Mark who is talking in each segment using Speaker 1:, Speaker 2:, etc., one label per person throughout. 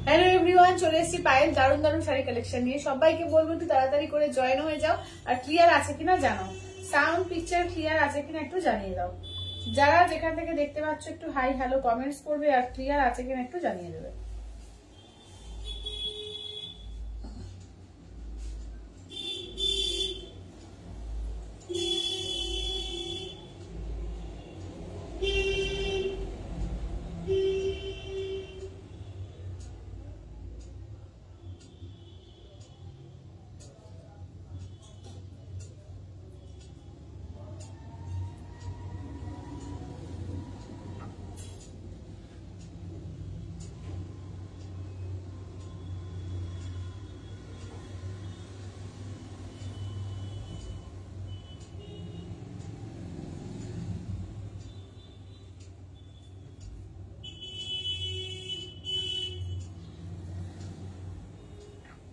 Speaker 1: Hello everyone, চলে এসেছি পায়েল দারুণ দারুণ শাড়ি কালেকশন নিয়ে। সবাইকে বলবো একটু তাড়াতাড়ি করে জয়েন হয়ে যাও, আর ক্লিয়ার আছে কিনা জানাও, সাউন্ড পিকচার ক্লিয়ার আছে কিনা একটু জানিয়ে দাও। যারা যেখান থেকে দেখতে পাচ্ছ একটু হাই হ্যালো কমেন্টস করবে, আর ক্লিয়ার আছে কিনা একটু জানিয়ে দেবে।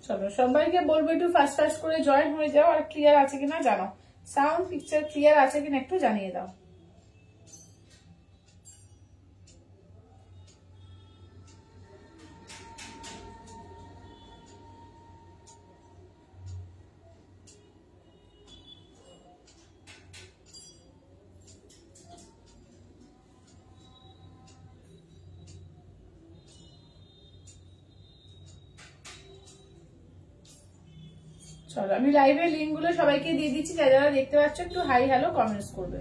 Speaker 1: চলো সবাইকে বলবো একটু ফাস্ট ফাস্ট করে জয়েন হয়ে যাও, আর ক্লিয়ার আছে কিনা জানাও, সাউন্ড পিকচার ক্লিয়ার আছে কিনা একটু জানিয়ে দাও। চলো আমি লাইভের লিঙ্ক গুলো সবাইকে দিয়ে দিচ্ছি, যারা যারা দেখতে পাচ্ছ একটু হাই হ্যালো কমেন্টস করবে।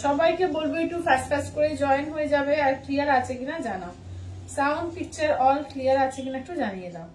Speaker 1: সবাইকে বলবো একটু ফাস্ট ফাস্ট করে জয়েন হয়ে যাবে, আর ক্লিয়ার আছে কিনা জানাও, সাউন্ড পিকচার অল ক্লিয়ার আছে কিনা একটু জানিয়ে দাও।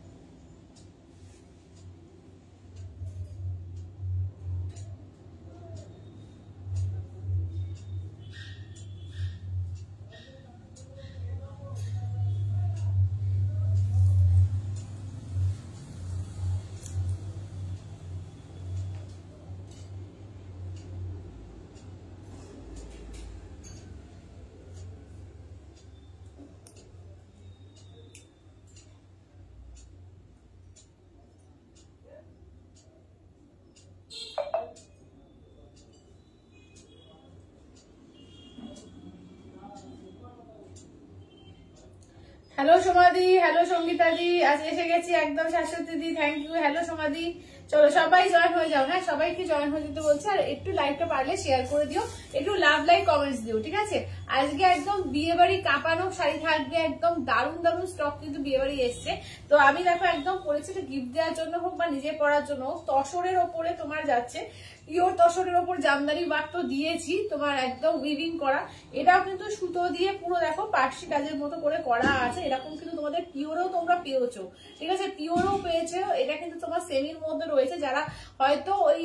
Speaker 1: হ্যালো সোমাদি, হ্যালো সঙ্গীতাদি, আজ এসে গেছি একদম শাশ্বতী দি, থ্যাংক ইউ। হ্যালো সোমাদি, চলো সবাই জয়েন হয়ে যাও। হ্যাঁ সবাইকে জয়েন হয়ে যেতে বলছে, আর একটু লাইভটা পারলে শেয়ার করে দিও, একটু লাভ লাইক কমেন্টস দিও, ঠিক আছে। আজকে একদম বিয়ে বাড়ি কাঁপানো শাড়ি থাকবে, একদম দারুণ দারুণ স্টক কিন্তু বিয়ে বাড়ি এসছে। তো আমি দেখো একদম পরেছি গিফট দেওয়ার জন্য হোক বা নিজে পরার জন্য হোক, তসরের ওপরে তোমার যাচ্ছে, পিওর তসরের ওপর জামদানি ওয়ার্ক তো দিয়েছি তোমার, একদম উইভিং করা। এটাও কিন্তু সুতো দিয়ে পুরো দেখো পার্সি কাজের মতো করে করা আছে, এরকম কিন্তু তোমাদের পিওরেও তোমরা পেয়েছো, ঠিক আছে, পিওরেও পেয়েছো। এটা কিন্তু তোমার সেমির মধ্যে রয়েছে, যারা হয়তো ওই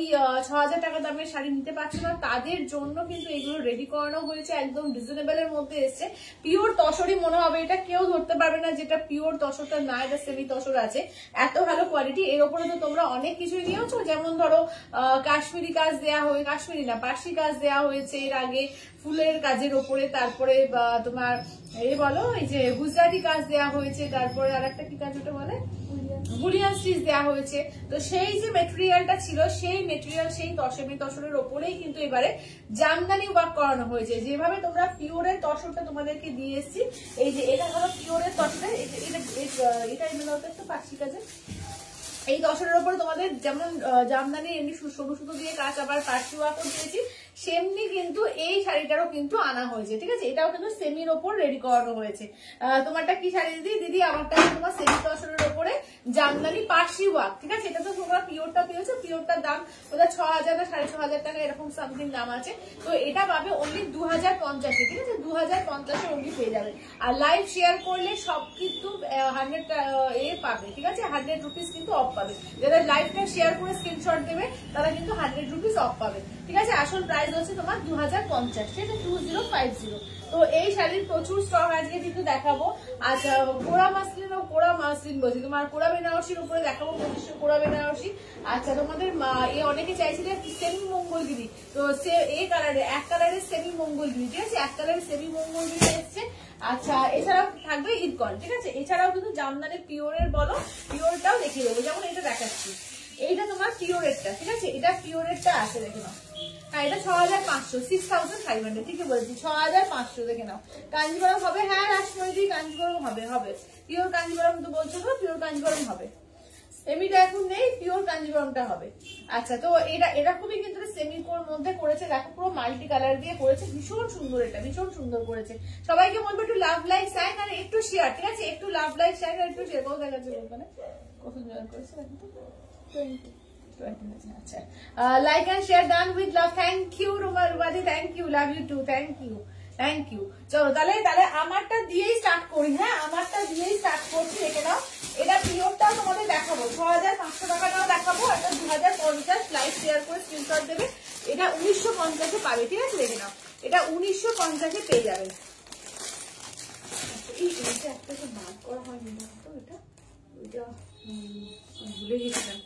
Speaker 1: ৬,০০০ টাকা দামের শাড়ি নিতে পারছো না তাদের জন্য কিন্তু এগুলো রেডি করানো হয়েছে, একদম রিজনেবল এর মধ্যে এসছে। পিওর তসরই মনে হবে, এটা কেউ ধরতে পারবে না যেটা পিওর তসরটা না, এটা সেমি তসর আছে, এত ভালো কোয়ালিটি। এর উপরে তো তোমরা অনেক কিছুই নিয়েছো, যেমন ধরো কাশ্মীরি কাজ দেয়া হয়ে, কাশ্মীরি না পার্সি কাজ দেয়া হয়েছে এর আগে ফুলের কাজের ওপরে, তারপরে তোমার এই বলো এই যে গুজরাটি কাজ দেয়া হয়েছে, তারপরে আর একটা কি কাজ ওটা বলে বুলিয়ান স্টিচ দেওয়া হয়েছে। তো সেই যে মেটেরিয়ালটা ছিল, সেই মেটেরিয়াল সেই সেমি তসরের ওপরেই কিন্তু এবারে জামদানি ওয়ার্ক করানো হয়েছে। যেভাবে তোমরা পিওরের তসরটা তোমাদেরকে দিয়ে এসেছি, এই যে এটা হলো পিওরের তসরের, এটা একটু পার্সি কাজে এই তসরের উপরে তোমাদের যেমন জামদানি এমনি সরু সুতো দিয়ে কাজ, আবার পার্সি ওয়ার্কও দিয়েছি, সেমনি কিন্তু এই শাড়িটারও কিন্তু আনা হয়েছে, ঠিক আছে। এটাও কিন্তু সেমির ওপর রেডি করানো হয়েছে। তোমারটা কি শাড়ি দিদি? দিদি আমারটা তোমার সেমি তসরের ওপরে জামদানি পার্সি ওয়ার্ক, ঠিক আছে? এটা তো তোমরা পিওরটা পেয়েছো, পিওরটার দাম ওটা 6,000 না 6,500 টাকা এরকম সামথিং দাম আছে। তো এটা পাবে অনলি 2050, ঠিক আছে? 2050 অনলি পেয়ে যাবে। আর লাইভ শেয়ার করলে সব কিন্তু 100 পাবে, ঠিক আছে? 100 রুপিস কিন্তু অফ পাবে। যারা লাইভটা শেয়ার করে স্ক্রিনশট দেবে তারা কিন্তু 100 রুপিস অফ পাবে, ঠিক আছে? আসল প্রাইস হচ্ছে তোমার 2050, ঠিক আছে? 2050। তো এই শাড়ির প্রচুর স্টক আজকে কিন্তু দেখাবো। আচ্ছা, কোরা মাসলিন বলছি, তোমার কোরা বেনারসির উপরে দেখাবো, কোরা বেনারসি। আচ্ছা, তোমাদের অনেকে চাইছিলে সেমি মঙ্গলগিরি, তো এই কালারে এক কালারের সেমি মঙ্গলগিরি, ঠিক আছে? এক কালারের সেমি মঙ্গলগিরি এসছে। আচ্ছা, এছাড়াও থাকবে ঈদকল, ঠিক আছে? এছাড়াও কিন্তু জামদানি পিওরের বলো, পিওরটাও দেখিয়ে দেবো। যেমন এটা দেখাচ্ছি, এইটা তোমার পিওরেরটা, ঠিক আছে? এটা পিওরেরটা আছে, দেখে নাও। হ্যাঁ, এটা 6500, 6500, ঠিকই বলেছি, 6500, দেখে নাও। কাঞ্জিবরম হবে, হ্যাঁ রাসমণি, কাঞ্জিবরম হবে, হবে পিওর কাঞ্জিবরম তো বলছো তো, পিওর কাঞ্জিবরম হবে। সেমিটা এখন নেই, পিওর কাঞ্জিবরমটা হবে। আচ্ছা, তো এটা খুবই কিন্তু সেমি কোর মধ্যে করেছে, দেখো পুরো মাল্টি কালার দিয়ে করেছে, ভীষণ সুন্দর, এটা ভীষণ সুন্দর করেছে। সবাইকে বলবো একটু লাভ লাইক সাইন আর একটু শেয়ার, ঠিক আছে? একটু লাভ লাইক সাইন আর একটু শেয়ার। কত দেখাচ্ছে ওখানে, কত জয়েন করেছে? 20। আচ্ছা, like and share done with love. Thank you রুমাদি, thank you, love you too, thank you, thank you. চলো তাহলে আমারটা দিয়েই স্টার্ট করি। হ্যাঁ, আমারটা দিয়েই স্টার্ট করছি, দেখে নাও। এটা পিওরটাও তোমাদের দেখাবো, 6500 টাকাটাও দেখাবো। এটা 2050, লাইভ শেয়ার করে স্ক্রিনশট দেবে। এটা 1950 পাবে, ঠিক আছে? দেখে নাও, এটা 1950 পেয়ে যাবে। এইটা একটা তো বার করা হয়নি তো, এটা ওইটা ভুলে গেছিলাম,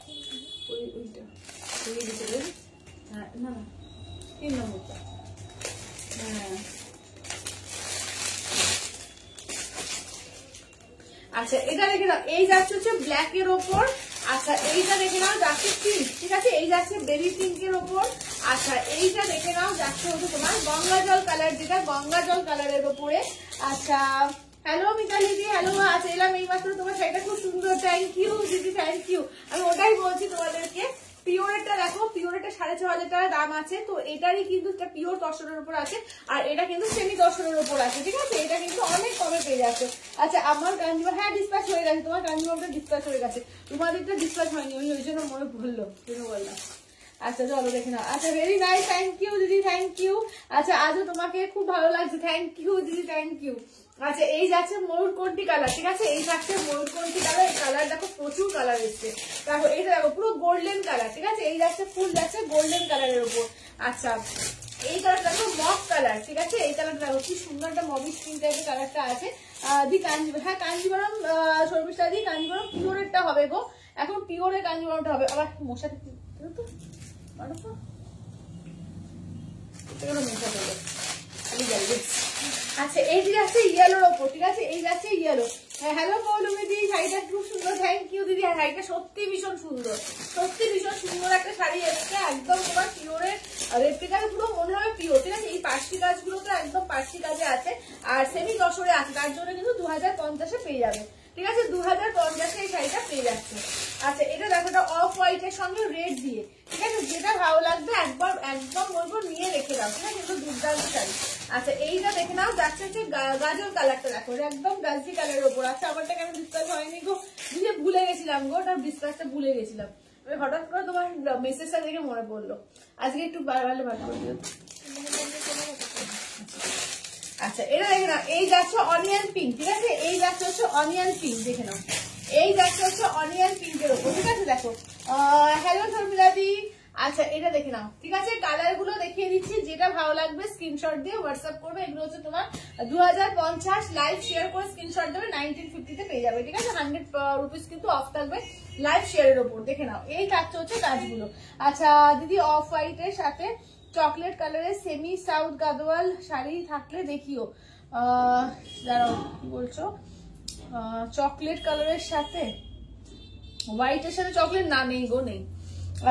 Speaker 1: ওইটা ভুলে গেছিলাম। হ্যাঁ, না 3 নম্বরটা, হ্যাঁ। আচ্ছা, এটা দেখে নাও, এই যাচ্ছে হচ্ছে ব্ল্যাক এর ওপর। আচ্ছা, এইটা দেখে নাও যাচ্ছে পিঙ্ক, ঠিক আছে? এই যাচ্ছে বেবি পিঙ্কের ওপর। আচ্ছা, এইটা দেখে নাও যাচ্ছে হচ্ছে তোমার গঙ্গা জল কালার, যেটা গঙ্গা জল কালারের ওপরে। আচ্ছা, হ্যালো মিতালি দি, হ্যালো। আচ্ছা, এলাম এই মাত্র, তোমার শাড়িটা খুব সুন্দর, থ্যাংক ইউ দিদি, থ্যাংক ইউ। আমি ওটাই বলছি তোমাদেরকে, পিওরেরটা দেখো, পিওরেরটা 6500 টাকা দাম আছে। তো এটারই কিন্তু পিওর তসরের উপর আছে, আর এটা কিন্তু সেমি তসরের উপর আছে, ঠিক আছে? এটা কিন্তু অনেক কমে পেয়ে যাচ্ছে। আচ্ছা, আমার কাঞ্জিবরম, হ্যাঁ ডিসপ্যাচ হয়ে গেছে, তোমার কাঞ্জিবরমটা ডিসপ্যাচ হয়ে গেছে, তোমাদেরটা ডিসপ্যাচ হয়নি, ওই জন্য মনে ভুললো, বললাম। আচ্ছা, চলো দেখে নাও। আচ্ছা, ভেরি নাইস, থ্যাংক ইউ দিদি, থ্যাংক ইউ। আচ্ছা, আজও তোমাকে খুব ভালো লাগছে, থ্যাংক ইউ দিদি, থ্যাংক ইউ। আচ্ছা, এই যাচ্ছে ময়ূরকণ্ঠী কালার, ঠিক আছে? এই যাচ্ছে ময়ূরকণ্ঠী কালার। এই কালার দেখো, প্রচুর কালার এসছে। দেখো, এইটা দেখো পুরো গোল্ডেন কালার, ঠিক আছে? এই যাচ্ছে ফুল যাচ্ছে গোল্ডেন কালারের উপর। আচ্ছা, এই কালার দেখো মফ কালার, ঠিক আছে? এই কালারটা দেখো কি সুন্দর, একটা মবি স্কিন টাইপের কালারটা আছে। দি কাঞ্জিবরম, হ্যাঁ কাঞ্জিবরম, শর্মিষ্ঠা দি কাঞ্জিবরম পিওরেরটা হবে গো, এখন পিওরের কাঞ্জিবরমটা হবে। আবার মশা তো আচ্ছা, এই যে যাচ্ছে ইয়েলোর ওপর, ঠিক আছে? এই যাচ্ছে ইয়েলো। হ্যালো পৌলমি দি, শাড়িটা খুব সুন্দর, থ্যাংক ইউ দিদি। শাড়িটা সত্যি ভীষণ সুন্দর, সত্যি ভীষণ সুন্দর একটা শাড়ি এসছে, একদম তোমার পিওরের রেপ্লিকার, পুরো মনে হবে পিওর, ঠিক আছে? এই পার্সি কাজগুলো তো একদম পার্সি কাজে আছে, আর সেমি দশরে আছে, তার জন্য কিন্তু 2050 পেয়ে যাবে, ঠিক আছে? 2050 এই শাড়িটা পেয়ে যাচ্ছে। আচ্ছা, এটা দেখো, এটা অফ হোয়াইটের সঙ্গে রেড দিয়ে, ঠিক আছে? যেটা ভালো লাগবে একবার একদম বলবো নিয়ে রেখে দাও, ঠিক আছে? কিন্তু দুর্দান্ত শাড়ি। আচ্ছা, এইটা দেখে নাও যাচ্ছে হচ্ছে গাজর কালারটা, দেখো একদম গাজি কালারের ওপর। আচ্ছা, আমারটা কেন ডিসপ্যাচ হয়নি গো, বুঝে ভুলে গেছিলাম গো, ওটার ডিসপ্যাচটা ভুলে গেছিলাম। হঠাৎ করে তোমার মেসেজটা দেখে মনে পড়লো, আজকে একটু বার করে দিও। আচ্ছা, এটা দেখে নাও, এই যাচ্ছে অনিয়ন পিঙ্ক, ঠিক আছে? এই যাচ্ছে হচ্ছে অনিয়ন পিঙ্ক, দেখে নাও, এই যাচ্ছে হচ্ছে অনিয়ন পিঙ্কের ওপর, ঠিক আছে? দেখো, হ্যালো শর্মিলাদি। আচ্ছা, এটা দেখে নাও, ঠিক আছে? কালার গুলো দেখিয়ে দিচ্ছি, যেটা ভালো লাগবে স্ক্রিনশট দিয়ে হোয়াটসঅ্যাপ করবে। এগুলো হচ্ছে তোমার 2050, লাইভ শেয়ার করে স্ক্রিনশট দেবে, 1950 পেয়ে যাবে, ঠিক আছে? 100 রুপিস কিন্তু অফ থাকবে লাইভ শেয়ারের ওপর, দেখে নাও। এই থাকছে হচ্ছে কাজগুলো। আচ্ছা দিদি, অফ হোয়াইটের সাথে চকলেট কালারের সেমি সাউথ গাদোয়াল শাড়ি থাকলে দেখিও। দাঁড়াও, কি বলছো? চকলেট কালারের সাথে হোয়াইটের সাথে চকলেট, না নেই গো, নেই।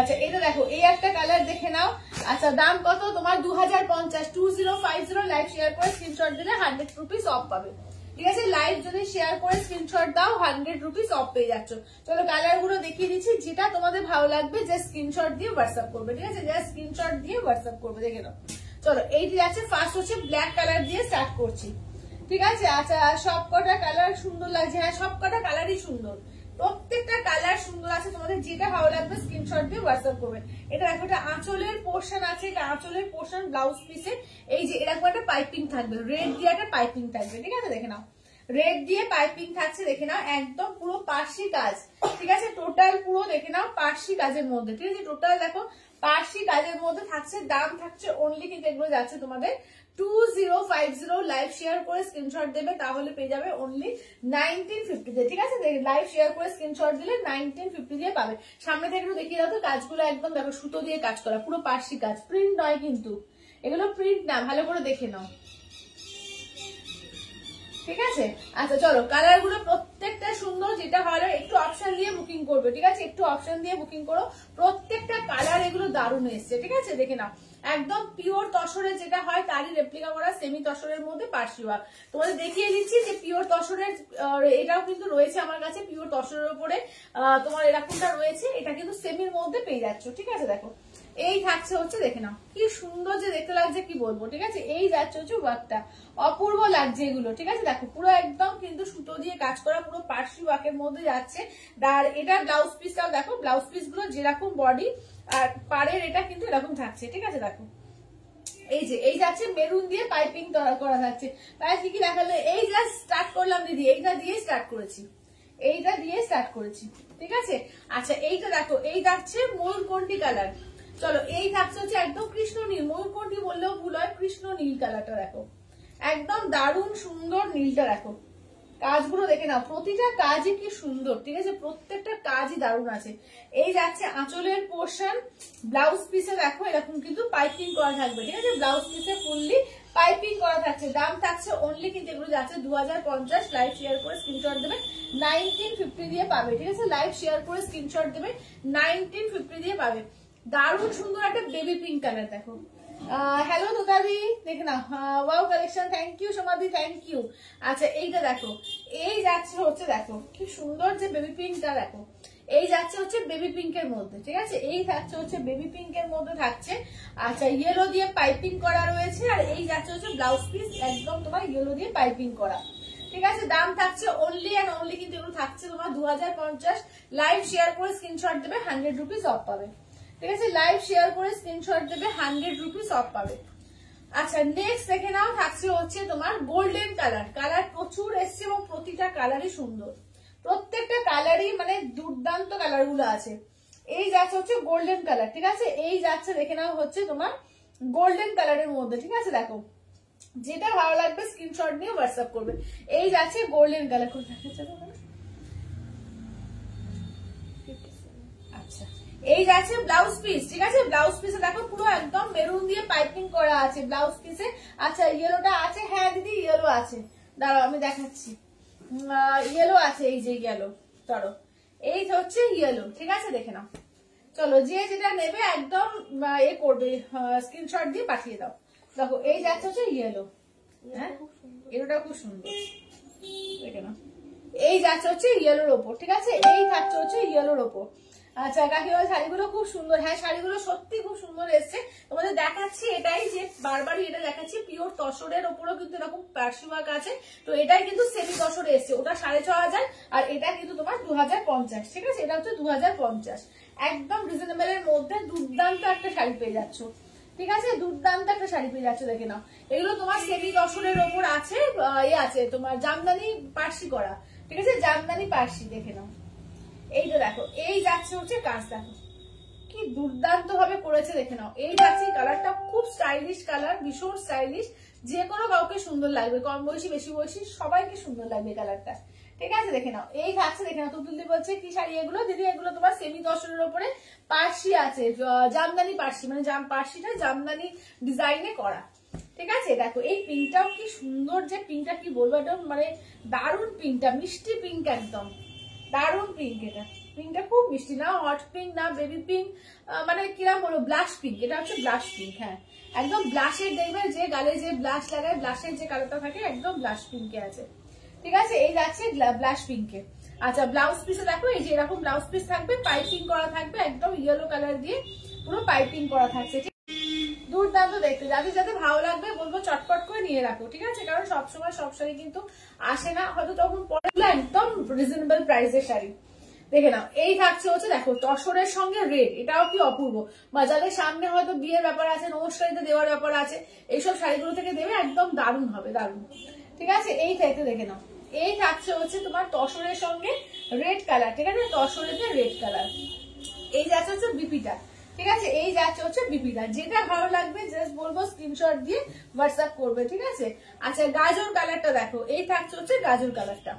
Speaker 1: আচ্ছা, এটা দেখো, এই একটা কালার দেখে নাও। আচ্ছা, দাম কত তোমার? 2050, 2050, লাইভ শেয়ার করে স্ক্রিনশট দিলে 100 রুপিস অফ পাবে, ঠিক আছে? লাইভ যদি শেয়ার করে স্ক্রিনশট দাও 100 রুপিস অফ পেয়ে যাচ্ছ। চলো কালার গুলো দেখিয়ে দিচ্ছি, যেটা তোমাদের ভালো লাগবে জাস্ট স্ক্রিনশট দিয়ে হোয়াটসঅ্যাপ করবে, ঠিক আছে? জাস্ট স্ক্রিনশট দিয়ে হোয়াটসঅ্যাপ করবে, দেখে নাও। চলো, এইটি আছে ফার্স্ট হচ্ছে ব্ল্যাক কালার দিয়ে স্টার্ট করছি, ঠিক আছে? আচ্ছা, সব কটা কালার সুন্দর লাগছে, হ্যাঁ সব কটা কালারই সুন্দর, প্রত্যেকটা তোমাদের যেটা ভালো লাগবে স্ক্রিনশট দিয়ে হোয়াটসঅ্যাপ করবে। এটা দেখো, এটা আঁচলের পোর্শন আছে, এটা আঁচলের পোর্শন ব্লাউজ পিসে এই যে এরকম একটা পাইপিং থাকবে, রেড দিয়ে একটা পাইপিং থাকবে, ঠিক আছে দেখে নাও, রেড দিয়ে পাইপিং থাকছে দেখে নাও, একদম পুরো পার্সি কাজ, ঠিক আছে, টোটাল পুরো দেখে নাও পার্সি কাজের মধ্যে, ঠিক আছে, টোটাল দেখো পার্সি কাজের মধ্যে থাকছে। দাম থাকছে অনলি কিন্তু এগুলো যাচ্ছে তোমাদের 2050। লাইভ শেয়ার করে স্ক্রিনশট দেবে তাহলে পেয়ে যাবে অনলি 1950 দিয়ে, ঠিক আছে, লাইভ শেয়ার করে স্ক্রিনশট দিলে 1950 দিয়ে পাবে। সামনে থেকে একটু দেখিয়ে দাও তো, কাজগুলো একদম দেখো সুতো দিয়ে কাজ করা, পুরো পার্সি কাজ, প্রিন্ট নয় কিন্তু, এগুলো প্রিন্ট না, ভালো করে দেখে নাও, ঠিক আছে। আচ্ছা চলো, কালার গুলো প্রত্যেকটা সুন্দর, যেটা ভালো একটু অপশন দিয়ে বুকিং করবে, ঠিক আছে, একটু অপশন দিয়ে বুকিং করো, প্রত্যেকটা কালার এগুলো দারুণ এসছে, ঠিক আছে, দেখে নাও, একদম পিওর তসরের যেটা হয় তারই রেপ্লিকা করা, সেমি তসরের মধ্যে পার্সি ওয়ার্ক। তোমাদের দেখিয়ে দিচ্ছি যে পিওর তসরের এটাও কিন্তু রয়েছে আমার কাছে, পিওর তসরের উপরে তোমার এরকমটা রয়েছে, এটা কিন্তু সেমির মধ্যে পেয়ে যাচ্ছ, ঠিক আছে। দেখো এই থাকছে হচ্ছে, দেখে নাও কি সুন্দর যে দেখতে লাগছে, কি বলবো, ঠিক আছে, এই যাচ্ছে হচ্ছে ওয়ার্কটা, অপূর্ব লাগছে এগুলো, ঠিক আছে। দেখো পুরো একদম কিন্তু সুতো দিয়ে কাজ করা, পুরো পার্সি ওয়ার্কের মধ্যে যাচ্ছে। আর এটা ব্লাউজ পিসটাও দেখো, ব্লাউজ পিস গুলো যেরকম বডি আর পাড়ের এটা কিন্তু এরকম থাকছে, ঠিক আছে। দেখো এই যে এই যাচ্ছে মেরুন দিয়ে পাইপিং করা থাকছে, তাই কি কি দেখালে, এই জাস্ট স্টার্ট করলাম দিদি, এইটা দিয়ে স্টার্ট করেছি, এইটা দিয়ে স্টার্ট করেছি, ঠিক আছে। আচ্ছা এইটা দেখো, এই যাচ্ছে ময়ূরকণ্ঠী কালার, চলো এই থাকছে হচ্ছে একদম কৃষ্ণ নীল, ময়ূরকণ্ঠী বললেও ভুল হয়, কৃষ্ণ নীল কালারটা দেখো, একদম দারুণ সুন্দর নীলটা দেখো, কাজগুলো দেখে নাও, প্রতিটা কাজই কি সুন্দর, ঠিক আছে, প্রত্যেকটা কাজই দারুণ আছে। এই যাচ্ছে আঁচলের পোর্শন, ব্লাউজ পিসে দেখো এরকম কিন্তু পাইপিং করা থাকবে, ঠিক আছে, ব্লাউজ পিসে ফুললি পাইপিং করা থাকছে। দাম থাকছে অনলি কিন্তু এগুলো যাচ্ছে 2050। লাইভ শেয়ার করে স্ক্রিনশট দেবে 1950 দিয়ে পাবে, ঠিক আছে, লাইভ শেয়ার করে স্ক্রিনশট দেবে 1950 দিয়ে পাবে। দারুণ সুন্দর একটা বেবি পিঙ্ক কালার দেখো, হ্যালো দুদাদি, দেখে না, ওয়াও কালেকশন, থ্যাংক ইউ সোমাদি, থ্যাংক ইউ। আচ্ছা এইটা দেখো, এই যাচ্ছে হচ্ছে দেখো কি সুন্দর যে বেবি পিঙ্কটা দেখো, এই যাচ্ছে হচ্ছে বেবি পিঙ্কের মধ্যে, ঠিক আছে, এই থাকছে হচ্ছে বেবি পিঙ্কের মধ্যে থাকছে। আচ্ছা ইয়েলো দিয়ে পাইপিং করা রয়েছে, আর এই যাচ্ছে হচ্ছে ব্লাউজ পিস একদম তোমার ইয়েলো দিয়ে পাইপিং করা, ঠিক আছে। দাম থাকছে অনলি অ্যান্ড অনলি কিন্তু এগুলো থাকছে তোমার 2050। লাইভ শেয়ার করে স্ক্রিনশট দেবে 100 রুপিস অফ পাবে, ঠিক আছে, লাইভ শেয়ার করে স্ক্রিনশট দেবে 100 রুপিস অফ পাবে। আচ্ছা নেক্সট দেখে নাও, থাকছে হচ্ছে তোমার গোল্ডেন কালার, কালার প্রচুর এসছে এবং প্রতিটা কালারই সুন্দর, প্রত্যেকটা কালারই মানে দুর্দান্ত কালার গুলো আছে। এই যাচ্ছে হচ্ছে গোল্ডেন কালার, ঠিক আছে, এই যাচ্ছে দেখে নাও হচ্ছে তোমার গোল্ডেন কালারের মধ্যে, ঠিক আছে। দেখো যেটা ভালো লাগবে স্ক্রিনশট নিয়ে হোয়াটসঅ্যাপ করবে। এই যাচ্ছে গোল্ডেন কালার, কোথায় দেখাচ্ছে তোমার, আচ্ছা এই যাচ্ছে ব্লাউজ পিস, ঠিক আছে, ব্লাউজ পিসে দেখো পুরো একদম মেরুন দিয়ে পাইপিং করা আছে ব্লাউজ পিসে। আচ্ছা ইয়েলোটা আছে, হ্যাঁ দিদি ইয়েলো আছে, দাঁড়াও আমি দেখাচ্ছি, ইয়েলো আছে, এই যে ইয়েলো, চলো এই হচ্ছে ইয়েলো, ঠিক আছে, দেখে নাও, চলো যে যেটা নেবে একদম এ করবে, স্ক্রিনশট দিয়ে পাঠিয়ে দাও। দেখো এই যাচ্ছে হচ্ছে ইয়েলো, হ্যাঁ ইয়েলোটা খুব সুন্দর, দেখে নাও, এই যাচ্ছে হচ্ছে ইয়েলোর ওপর, ঠিক আছে, এই থাকছে হচ্ছে ইয়েলোর ওপর। আচ্ছা কাকিমা শাড়িগুলো খুব সুন্দর, হ্যাঁ শাড়িগুলো সত্যি খুব সুন্দর এসছে, তোমাদের দেখাচ্ছি এটাই যে বারবারই এটা দেখাচ্ছি, পিওর তসরের ওপরও কিন্তু এরকম পার্সি ওয়ার্ক আছে, তো এটাই কিন্তু সেমি তসরে এসছে, ওটা 6500 আর এটা কিন্তু তোমার 2050, ঠিক আছে, এটা হচ্ছে 2050, একদম রিজনেবল এর মধ্যে দুর্দান্ত একটা শাড়ি পেয়ে যাচ্ছ, ঠিক আছে, দুর্দান্ত একটা শাড়ি পেয়ে যাচ্ছে, দেখে নাও, এগুলো তোমার সেমি তসরের ওপর আছে, এ আছে তোমার জামদানি পার্সি করা, ঠিক আছে, জামদানি পার্সি, দেখে নাও, এইটা দেখো, এই যাচ্ছে হচ্ছে কাজ, দেখো কি দুর্দান্ত ভাবে করেছে, দেখে নাও, এই যাচ্ছে কালারটা খুব স্টাইলিশ কালার, ভীষণ স্টাইলিশ, যে কোনো কাউকে সুন্দর লাগবে, কম বয়সী বেশি বয়সী সবাইকে সুন্দর লাগবে কালারটা, ঠিক আছে, দেখে নাও, এই থাকছে, দেখে নাও, তুতুলদি বলছে কি শাড়ি এগুলো, দিদি এগুলো তোমার সেমি তসরের উপরে পার্সি আছে, জামদানি পার্সি, মানে পার্সিটা জামদানি ডিজাইনে করা, ঠিক আছে। দেখো এই পিঙ্কটাও কি সুন্দর, যে পিঙ্কটা কি বলবো, এটা মানে দারুণ পিঙ্কটা, মিষ্টি পিঙ্ক, একদম দারুণ পিঙ্ক, এটা পিঙ্কটা খুব মিষ্টি, না হট পিঙ্ক না বেবি পিঙ্ক, মানে কিরম বলবো ব্লাশ পিঙ্ক, এটা হচ্ছে ব্লাশ পিঙ্ক, হ্যাঁ একদম ব্লাশের, দেখবে যে গালে যে ব্লাশ লাগায় ব্লাশের যে কালারটা থাকে একদম ব্লাশ পিঙ্কে আছে, ঠিক আছে, এই যাচ্ছে ব্লাশ পিঙ্কে। আচ্ছা ব্লাউজ পিসে দেখো এই যে এরকম ব্লাউজ পিস থাকবে, পাইপিং করা থাকবে, একদম ইয়েলো কালার দিয়ে পুরো পাইপিং করা থাকছে, দুর্দান্ত দেখতে, যাদের যাদের ভালো লাগবে বলবো চটপট করে নিয়ে রাখো, ঠিক আছে, কারণ সবসময় সব শাড়ি কিন্তু আসে না, হয়তো তখন পরে একদম রিজনেবল প্রাইসের শাড়ি, দেখে নাও, এই থাকছে হচ্ছে দেখো তসরের সঙ্গে রেড, এটাও কি অপূর্ব। বা যাদের সামনে হয়তো বিয়ের ব্যাপার আছে, নমস্কারিতে দেওয়ার ব্যাপার আছে, এইসব শাড়িগুলো থেকে দেবে, একদম দারুণ হবে, দারুণ। ঠিক আছে, এই থাকতে দেখে নাও, এই থাকছে হচ্ছে তোমার তসরের সঙ্গে রেড কালার। ঠিক আছে, তসরেতে রেড কালার। এই যাচ্ছে হচ্ছে বিপিটা। ঠিক আছে, এই যাচ্ছে হচ্ছে বিপিটা। যেটা ভালো লাগবে জাস্ট বলবো স্ক্রিনশট দিয়ে হোয়াটসঅ্যাপ করবে। ঠিক আছে, আচ্ছা গাজর কালারটা দেখো, এই থাকছে হচ্ছে গাজর কালারটা।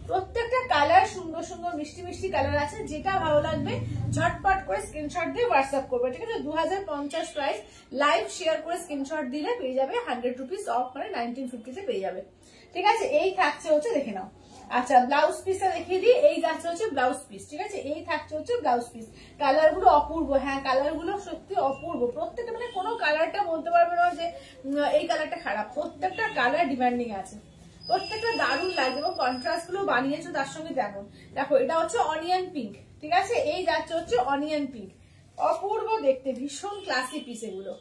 Speaker 1: প্রত্যেকটা কালার সুন্দর সুন্দর মিষ্টি মিষ্টি কালার আছে, যেটা ভালো লাগবে ঝটপট করে স্ক্রিনশট দিয়ে হোয়াটসঅ্যাপ করবে। ঠিক আছে, 2050 প্রাইস, লাইভ শেয়ার করে স্ক্রিনশট দিলে পেয়ে যাবে 100 রুপিস অফ, মানে 1950 পেয়ে যাবে। ঠিক আছে, এই থাকছে হচ্ছে দেখে নাও। আচ্ছা ব্লাউজ পিসটা দেখিয়ে দিই, এই যাচ্ছে হচ্ছে ব্লাউজ পিস। ঠিক আছে, এই থাকছে হচ্ছে ব্লাউজ পিস। কালার গুলো অপূর্ব, হ্যাঁ কালার গুলো সত্যি অপূর্ব, প্রত্যেকটা মানে কোনো কালারটা বলতে পারবে না যে এই কালারটা খারাপ, প্রত্যেকটা কালার ডিমান্ডিং আছে, প্রত্যেকটা দারুণ লাগছে, এবং কন্ট্রাস্ট গুলো বানিয়েছো তার সঙ্গে তেমন। দেখো এটা হচ্ছে অনিয়ন পিঙ্ক। ঠিক আছে, এই যাচ্ছে হচ্ছে অনিয়ন পিঙ্ক, অপূর্ব দেখতে, ভীষণ ক্লাসি পিস এগুলো।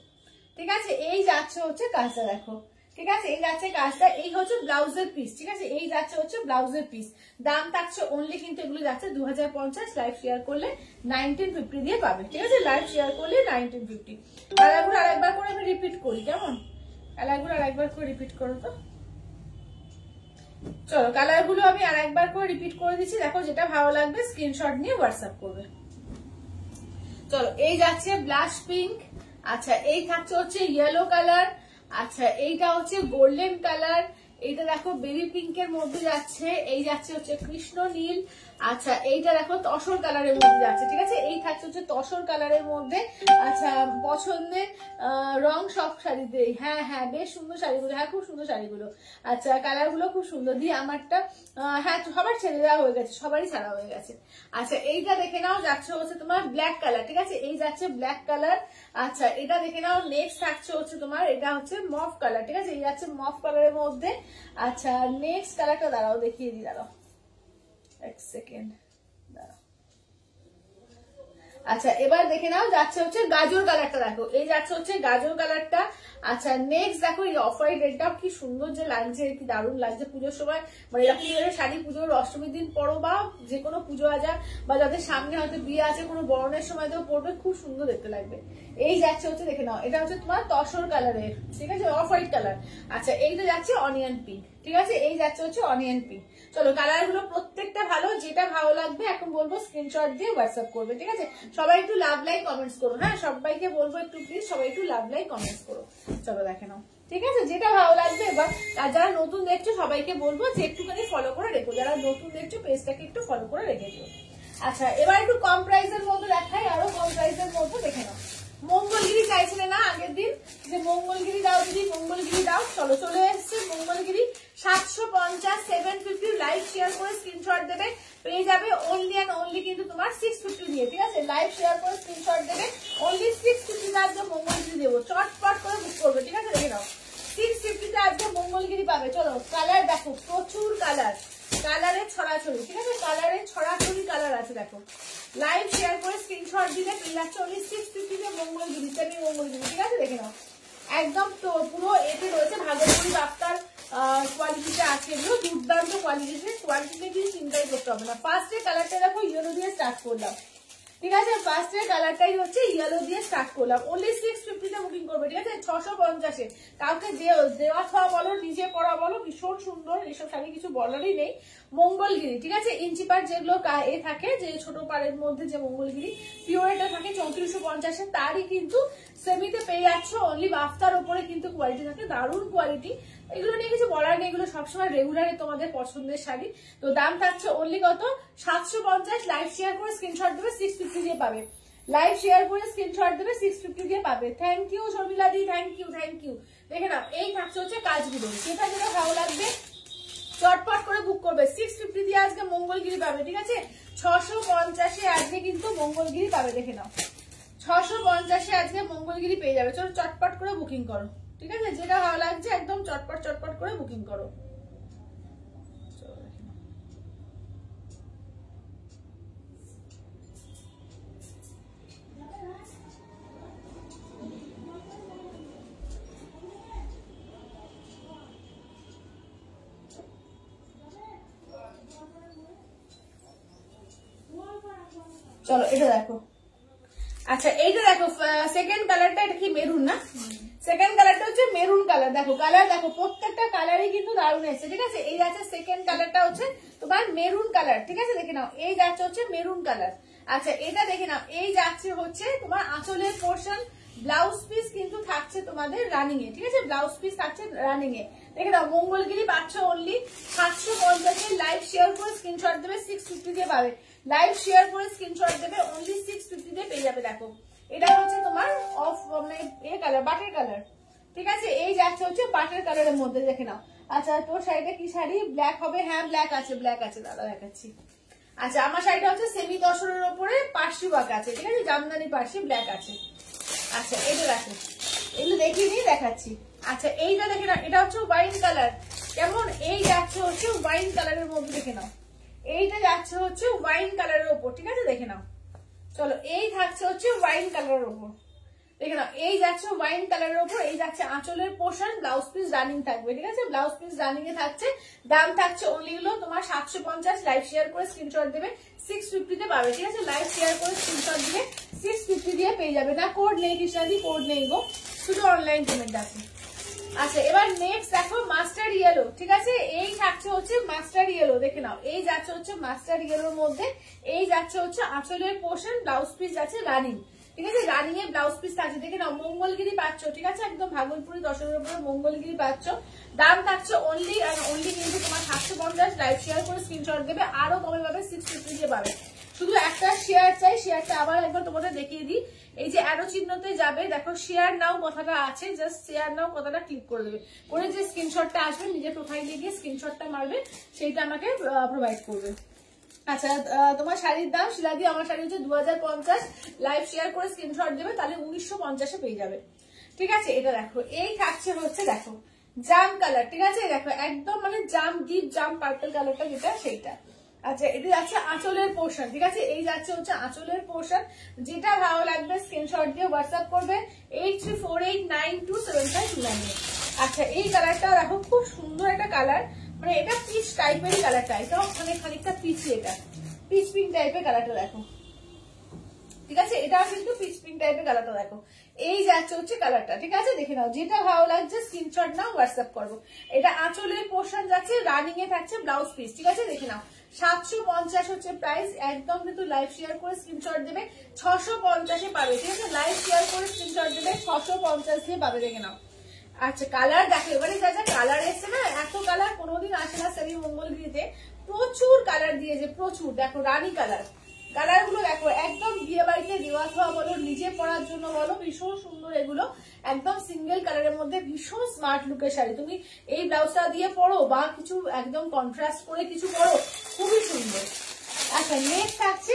Speaker 1: ঠিক আছে, এই যাচ্ছে হচ্ছে কাজটা দেখো। ঠিক আছে, এই যাচ্ছে কাজটা, এই হচ্ছে ব্লাউজের পিস। ঠিক আছে, এই যাচ্ছে হচ্ছে ব্লাউজের পিস। দাম থাকছে অনলি কিন্তু এগুলো যাচ্ছে 2050, লাইভ শেয়ার করলে 1950 দিয়ে পাবে। ঠিক আছে, লাইভ শেয়ার করলে 1950। কালারগুলো আরেকবার করে আমি রিপিট করি, কেমন? কালারগুলো আরেকবার করে রিপিট করো তো। চলো কালারগুলো আমি আরেকবার করে রিপিট করে দিচ্ছি, দেখো যেটা ভালো লাগবে স্ক্রিনশট নিয়ে হোয়াটসঅ্যাপ করবে। চলো, এই যাচ্ছে ব্লাশ পিঙ্ক। আচ্ছা, এই থাকছে হচ্ছে ইয়েলো কালার। আচ্ছা, এইটা হচ্ছে গোল্ডেন কালার। এইটা দেখো বেবি পিঙ্কের মধ্যে যাচ্ছে, এই যাচ্ছে হচ্ছে কৃষ্ণ নীল। আচ্ছা, এইটা দেখো তসর কালারের মধ্যে যাচ্ছে। ঠিক আছে, এই থাকছে হচ্ছে তসর কালারের মধ্যে। আচ্ছা, পছন্দের রং সব শাড়িতে, হ্যাঁ হ্যাঁ বেশ সুন্দর শাড়িগুলো, হ্যাঁ খুব সুন্দর শাড়িগুলো। আচ্ছা, কালার গুলো খুব সুন্দর। দিয়ে আমারটা হ্যাঁ সবার ছেড়ে দেওয়া হয়ে গেছে, সবারই ছাড়া হয়ে গেছে। আচ্ছা, এইটা দেখে নাও, যাচ্ছে হচ্ছে তোমার ব্ল্যাক কালার। ঠিক আছে, এই যাচ্ছে ব্ল্যাক কালার। আচ্ছা, এটা দেখে নাও, নেক্সট থাকছে হচ্ছে তোমার, এটা হচ্ছে মফ কালার। ঠিক আছে, এই যাচ্ছে মফ কালারের মধ্যে। আচ্ছা, নেক্সট কালারটা দাঁড়াও দেখিয়ে দিই, দাঁড়াও এক সেকেন্ড দাঁড়াও। আচ্ছা, এবার দেখে নাও, যাচ্ছে হচ্ছে গাজর কালারটা, দেখো এই যাচ্ছে হচ্ছে গাজর কালারটা। আচ্ছা, নেক্সট দেখো এই অফ হোয়াইট রেডটাও কি সুন্দর যে লাগছে, কি দারুণ লাগছে পুজোর সময়, মানে এরকম শাড়ি পুজোর অষ্টমীর দিন পরো, বা যে কোনো পুজো আজা, বা যাদের সামনে হয়তো বিয়ে আছে, কোনো বরণের সময় তো পরবে, খুব সুন্দর দেখতে লাগবে। এই যাচ্ছে হচ্ছে দেখে নাও, এটা হচ্ছে তোমার তসর কালারের। ঠিক আছে, অফ হোয়াইট কালার। আচ্ছা, এইটা যাচ্ছে অনিয়ন পিঙ্ক। ঠিক আছে, এই যাচ্ছে হচ্ছে অনিয়ন পিঙ্ক। চলো, কালার গুলো প্রত্যেকটা ভালো, যেটা ভালো লাগবে এখন বলবো স্ক্রিনশট দিয়ে হোয়াটসঅ্যাপ করবে। ঠিক আছে, সবাই একটু লাভ লাইক কমেন্টস করো, হ্যাঁ সবাইকে বলবো একটু প্লিজ সবাই একটু লাভ লাইক কমেন্টস করো। চলো দেখে নাও, ঠিক আছে, যেটা ভালো লাগবে। এবার যারা নতুন দেখছো সবাইকে বলবো যে একটুখানি ফলো করে রেখো, যারা নতুন দেখছো পেজটাকে একটু ফলো করে রেখে দিও। আচ্ছা, এবার একটু কম প্রাইসের মধ্যে দেখাই, আরো কম প্রাইসের মধ্যে দেখে নাও। মঙ্গলগিরি চাইছিলে না আগের দিন যে মঙ্গলগিরি দাও দিদি, মঙ্গলগিরি দাও, চলো চলে এসছে মঙ্গলগিরি। 750, 750 লাইভ শেয়ার করে স্ক্রিনশট দেবে, পেয়ে যাবে অনলি অ্যান্ড অনলি কিন্তু তোমার 650 দিয়ে। ঠিক আছে, লাইভ শেয়ার করে স্ক্রিনশট দেবে, অনলি 650 আজকে মঙ্গলগিরি দেবো, চটপট করে বুক করবে। ঠিক আছে, দেখে নাও 650 আজকে মঙ্গলগিরি পাবে। চলো কালার দেখো, প্রচুর কালার, কালারের ছড়াছড়ি। ঠিক আছে, কালারের ছড়াছড়ি কালার আছে, দেখো লাইভ শেয়ার করে স্ক্রিনশট দিলে পেয়ে যাচ্ছে অনলি 650 তে মঙ্গলগিরি, সেমি মঙ্গলগিরি। ঠিক আছে, দেখে নাও একদম তো পুরো এতে রয়েছে ভাগলপুরি বাপ্তার কোয়ালিটিটা আছে, এগুলো দুর্দান্ত কোয়ালিটিতে, কোয়ালিটিতে কিছু চিন্তাই করতে হবে না। ফার্স্টে কালারটা দেখো ইয়েলো দিয়ে স্টার্ট করলাম। ঠিক আছে, ফার্স্টের কালারটাই হচ্ছে ইয়েলো দিয়ে স্টার্ট করলাম, অনলি 650 তে বুকিং করবে। ঠিক আছে, 650-এ কাউকে দেওয়া খাওয়া বলো, নিজে পরা বলো, ভীষণ সুন্দর, এইসব শাড়ি কিছু বলারই নেই। মঙ্গলগিরি, ঠিক আছে, ইঞ্চি পার যেগুলো এ থাকে, যে ছোট পাড়ের মধ্যে যে মঙ্গলগিরি পিওরেটা থাকে 3450-এ, তারই কিন্তু সেমিতে পেয়ে যাচ্ছ অনলি বাফতার উপরে কিন্তু কোয়ালিটি থাকে, দারুণ কোয়ালিটি। এগুলো নিয়ে কিছু বলার নেই, এগুলো সবসময় রেগুলারে তোমাদের পছন্দের শাড়ি। তো দাম থাকছে অনলি কত, 750। লাইভ শেয়ার করে স্ক্রিনশট দেবে, 650 দিয়ে পাবে। লাইভ শেয়ার করে স্ক্রিনশট দেবে, 650 দিয়ে পাবে। Thank you Sharmila di, thank you thank you. দেখে নাও, এই থাকছে হচ্ছে কাজগুলো, যেটা যেটা ভালো লাগবে চটপট করে বুক করবে। 650 দিয়ে আজকে মঙ্গলগিরি পাবে। ঠিক আছে, 650-এ আজকে কিন্তু মঙ্গলগিরি পাবে। দেখে নাও 650-এ আজকে মঙ্গলগিরি পেয়ে যাবে। চলো চটপট করে বুকিং করো। ঠিক আছে, যেটা ভালো লাগছে একদম চটপট চটপট করে বুকিং করো। চলো এটা দেখো। আচ্ছা এইটা দেখো সেকেন্ড কালারটা, এটা কি মেরুন না? সেকেন্ড কালারটা হচ্ছে মেরুন কালার। দেখো কালার দেখো, প্রত্যেকটা কালারই কিন্তু দারুণ এসেছে, ঠিক আছে। এই যাচ্ছে সেকেন্ড কালারটা হচ্ছে তোমার মেরুন কালার, ঠিক আছে, দেখে নাও। এই যাচ্ছে হচ্ছে মেরুন কালার। আচ্ছা এটা দেখে নাও, এই যাচ্ছে হচ্ছে তোমার আঁচলের পোর্শন, ব্লাউজ পিস কিন্তু থাকছে তোমাদের রানিং এ, ঠিক আছে, ব্লাউজ পিস থাকছে রানিং এ। দেখে নাও মঙ্গলগিরি পাচ্ছ অনলি 750 এর। লাইভ শেয়ার করে স্ক্রিনশট দেবে, 650 দিয়ে পাবে। লাইভ শেয়ার করে স্ক্রিনশট দেবে, অনলি 650 দিয়ে পেয়ে যাবে। দেখো এটা হচ্ছে তোমার অফ মানে এ কালার, বাটার কালার, ঠিক আছে। এই যাচ্ছে হচ্ছে বাটার কালারের মধ্যে, দেখে নাও। আচ্ছা তোর শাড়িটা কি শাড়ি? ব্ল্যাক হবে? হ্যাঁ ব্ল্যাক আছে, ব্ল্যাক আছে, দাদা দেখাচ্ছি। আচ্ছা আমার শাড়িটা হচ্ছে সেমি তসরের উপরে পার্সি ওয়ার্ক আছে, ঠিক আছে, জামদানি পার্সি, ব্ল্যাক আছে। আচ্ছা এটা দেখো, এগুলো দেখিয়ে নিয়ে দেখাচ্ছি। আচ্ছা এইটা দেখে নাও, এটা হচ্ছে ওয়াইন কালার, কেমন? এই যাচ্ছে হচ্ছে ওয়াইন কালারের মধ্যে, দেখে নাও। এইটা যাচ্ছে হচ্ছে ওয়াইন কালারের উপর, ঠিক আছে, দেখে নাও। চলো এই থাকছে হচ্ছে ওয়াইন কালারের উপর, দেখে নাও। এই যাচ্ছে ওয়াইন কালারের উপর, এই যাচ্ছে আঁচলের পোর্শন, ব্লাউজ পিস রানিং থাকবে, ঠিক আছে, ব্লাউজ পিস রানিং এ থাকছে। দাম থাকছে অনলি হলো তোমার 750। লাইভ শেয়ার করে স্ক্রিনশট দেবে, 650 তে পাবে, ঠিক আছে। লাইভ শেয়ার করে স্ক্রিনশট দিবে, 650 দিয়ে পেয়ে যাবে। না কোড নেই কৃষ্ণাদি, কোড নেই গো, শুধু অনলাইন পেমেন্ট আছে। আচ্ছা এবার নেক্সট দেখো মাস্টার্ড ইয়েলো, ঠিক আছে। এই থাকছে হচ্ছে মাস্টার্ড ইয়েলো, দেখে নাও। এই যাচ্ছে হচ্ছে মাস্টার্ড ইয়েলোর মধ্যে, এই যাচ্ছে হচ্ছে আঁচলের পোর্শন, ব্লাউজ পিস যাচ্ছে রানিং, ঠিক আছে, রানিং এ ব্লাউজ পিস থাকছে, দেখে নাও। মঙ্গলগিরি পাচ্ছ, ঠিক আছে, একদম ভাগলপুরি দশকের উপরে মঙ্গলগিরি পাচ্ছ। দাম থাকছে অনলি আর অনলি কিন্তু তোমার 750। লাইভ শেয়ার করে স্ক্রিনশট দেবে, আরো কমে পাবে, 650 দিয়ে পাবে। শুধু একটা শেয়ার চাই, শেয়ারটা আবার একবার তোমাদের দেখিয়ে দিই। এই যে অ্যারো চিহ্নতে যাবে, দেখো শেয়ার নাও কথাটা আছে, জাস্ট শেয়ার নাও কথাটা ক্লিক করে দেবে, করে যে স্ক্রিনশটটা আসবে নিজের প্রোফাইলে গিয়ে স্ক্রিনশটটা মারবে, সেইটা আমাকে প্রোভাইড করবে। আচ্ছা তোমার শাড়ির দাম শিলাদি, আমার শাড়ি হচ্ছে 2050। লাইভ শেয়ার করে স্ক্রিনশট দেবে, তাহলে 1950 পেয়ে যাবে, ঠিক আছে। এটা দেখো এই থাকছে হচ্ছে দেখো জাম কালার, ঠিক আছে, দেখো একদম মানে জাম, ডিপ জাম পার্পল কালারটা যেটা সেইটা। আচ্ছা এটা যাচ্ছে আঁচলের পোর্শন, ঠিক আছে, এই যাচ্ছে হচ্ছে আঁচলের পোর্শন। যেটা ভালো লাগবে স্ক্রিনশট দিয়ে হোয়াটসঅ্যাপ করবে 8348927529। আচ্ছা এই কালারটা দেখো, খুব সুন্দর একটা কালার, মানে এটা পিচ টাইপের কালারটা, এটাও মানে খানিকটা পিচি, এটা পিচ পিঙ্ক টাইপের কালারটা দেখো, ঠিক আছে, এটাও কিন্তু পিচ পিঙ্ক টাইপের কালারটা দেখো। এই যাচ্ছে হচ্ছে কালারটা, ঠিক আছে, দেখে নাও। যেটা ভালো লাগছে স্ক্রিনশট নাও, হোয়াটসঅ্যাপ করবো। এটা আঁচলের পোর্শন যাচ্ছে, রানিং এ থাকছে ব্লাউজ পিস, ঠিক আছে, দেখে নাও। 750 হচ্ছে প্রাইস, একদম কিন্তু লাইভ শেয়ার করে স্ক্রিনশট দেবে, 650 পাবে, ঠিক আছে। লাইভ শেয়ার করে স্ক্রিনশট দেবে, 650 দিয়ে পাবে, দেখে নাও। আচ্ছা কালার দেখো, এবারে যা যা কালার এসছে না, এত কালার কোনোদিন আসে না সেমি মঙ্গলগিরিতে, প্রচুর কালার দিয়েছে, প্রচুর। দেখো রানী কালার, কালার গুলো দেখো, একদম বিয়ে বাড়িতে দেওয়া খাওয়া বলো, নিজে পরার জন্য বলো, ভীষণ সুন্দর এগুলো। একদম সিঙ্গেল কালারের মধ্যে ভীষণ স্মার্ট লুকের শাড়ি, তুমি এই ব্লাউজটা দিয়ে পরো বা কিছু একদম কন্ট্রাস্ট করে কিছু পরো, খুবই সুন্দর। আচ্ছা নেক্সট থাকছে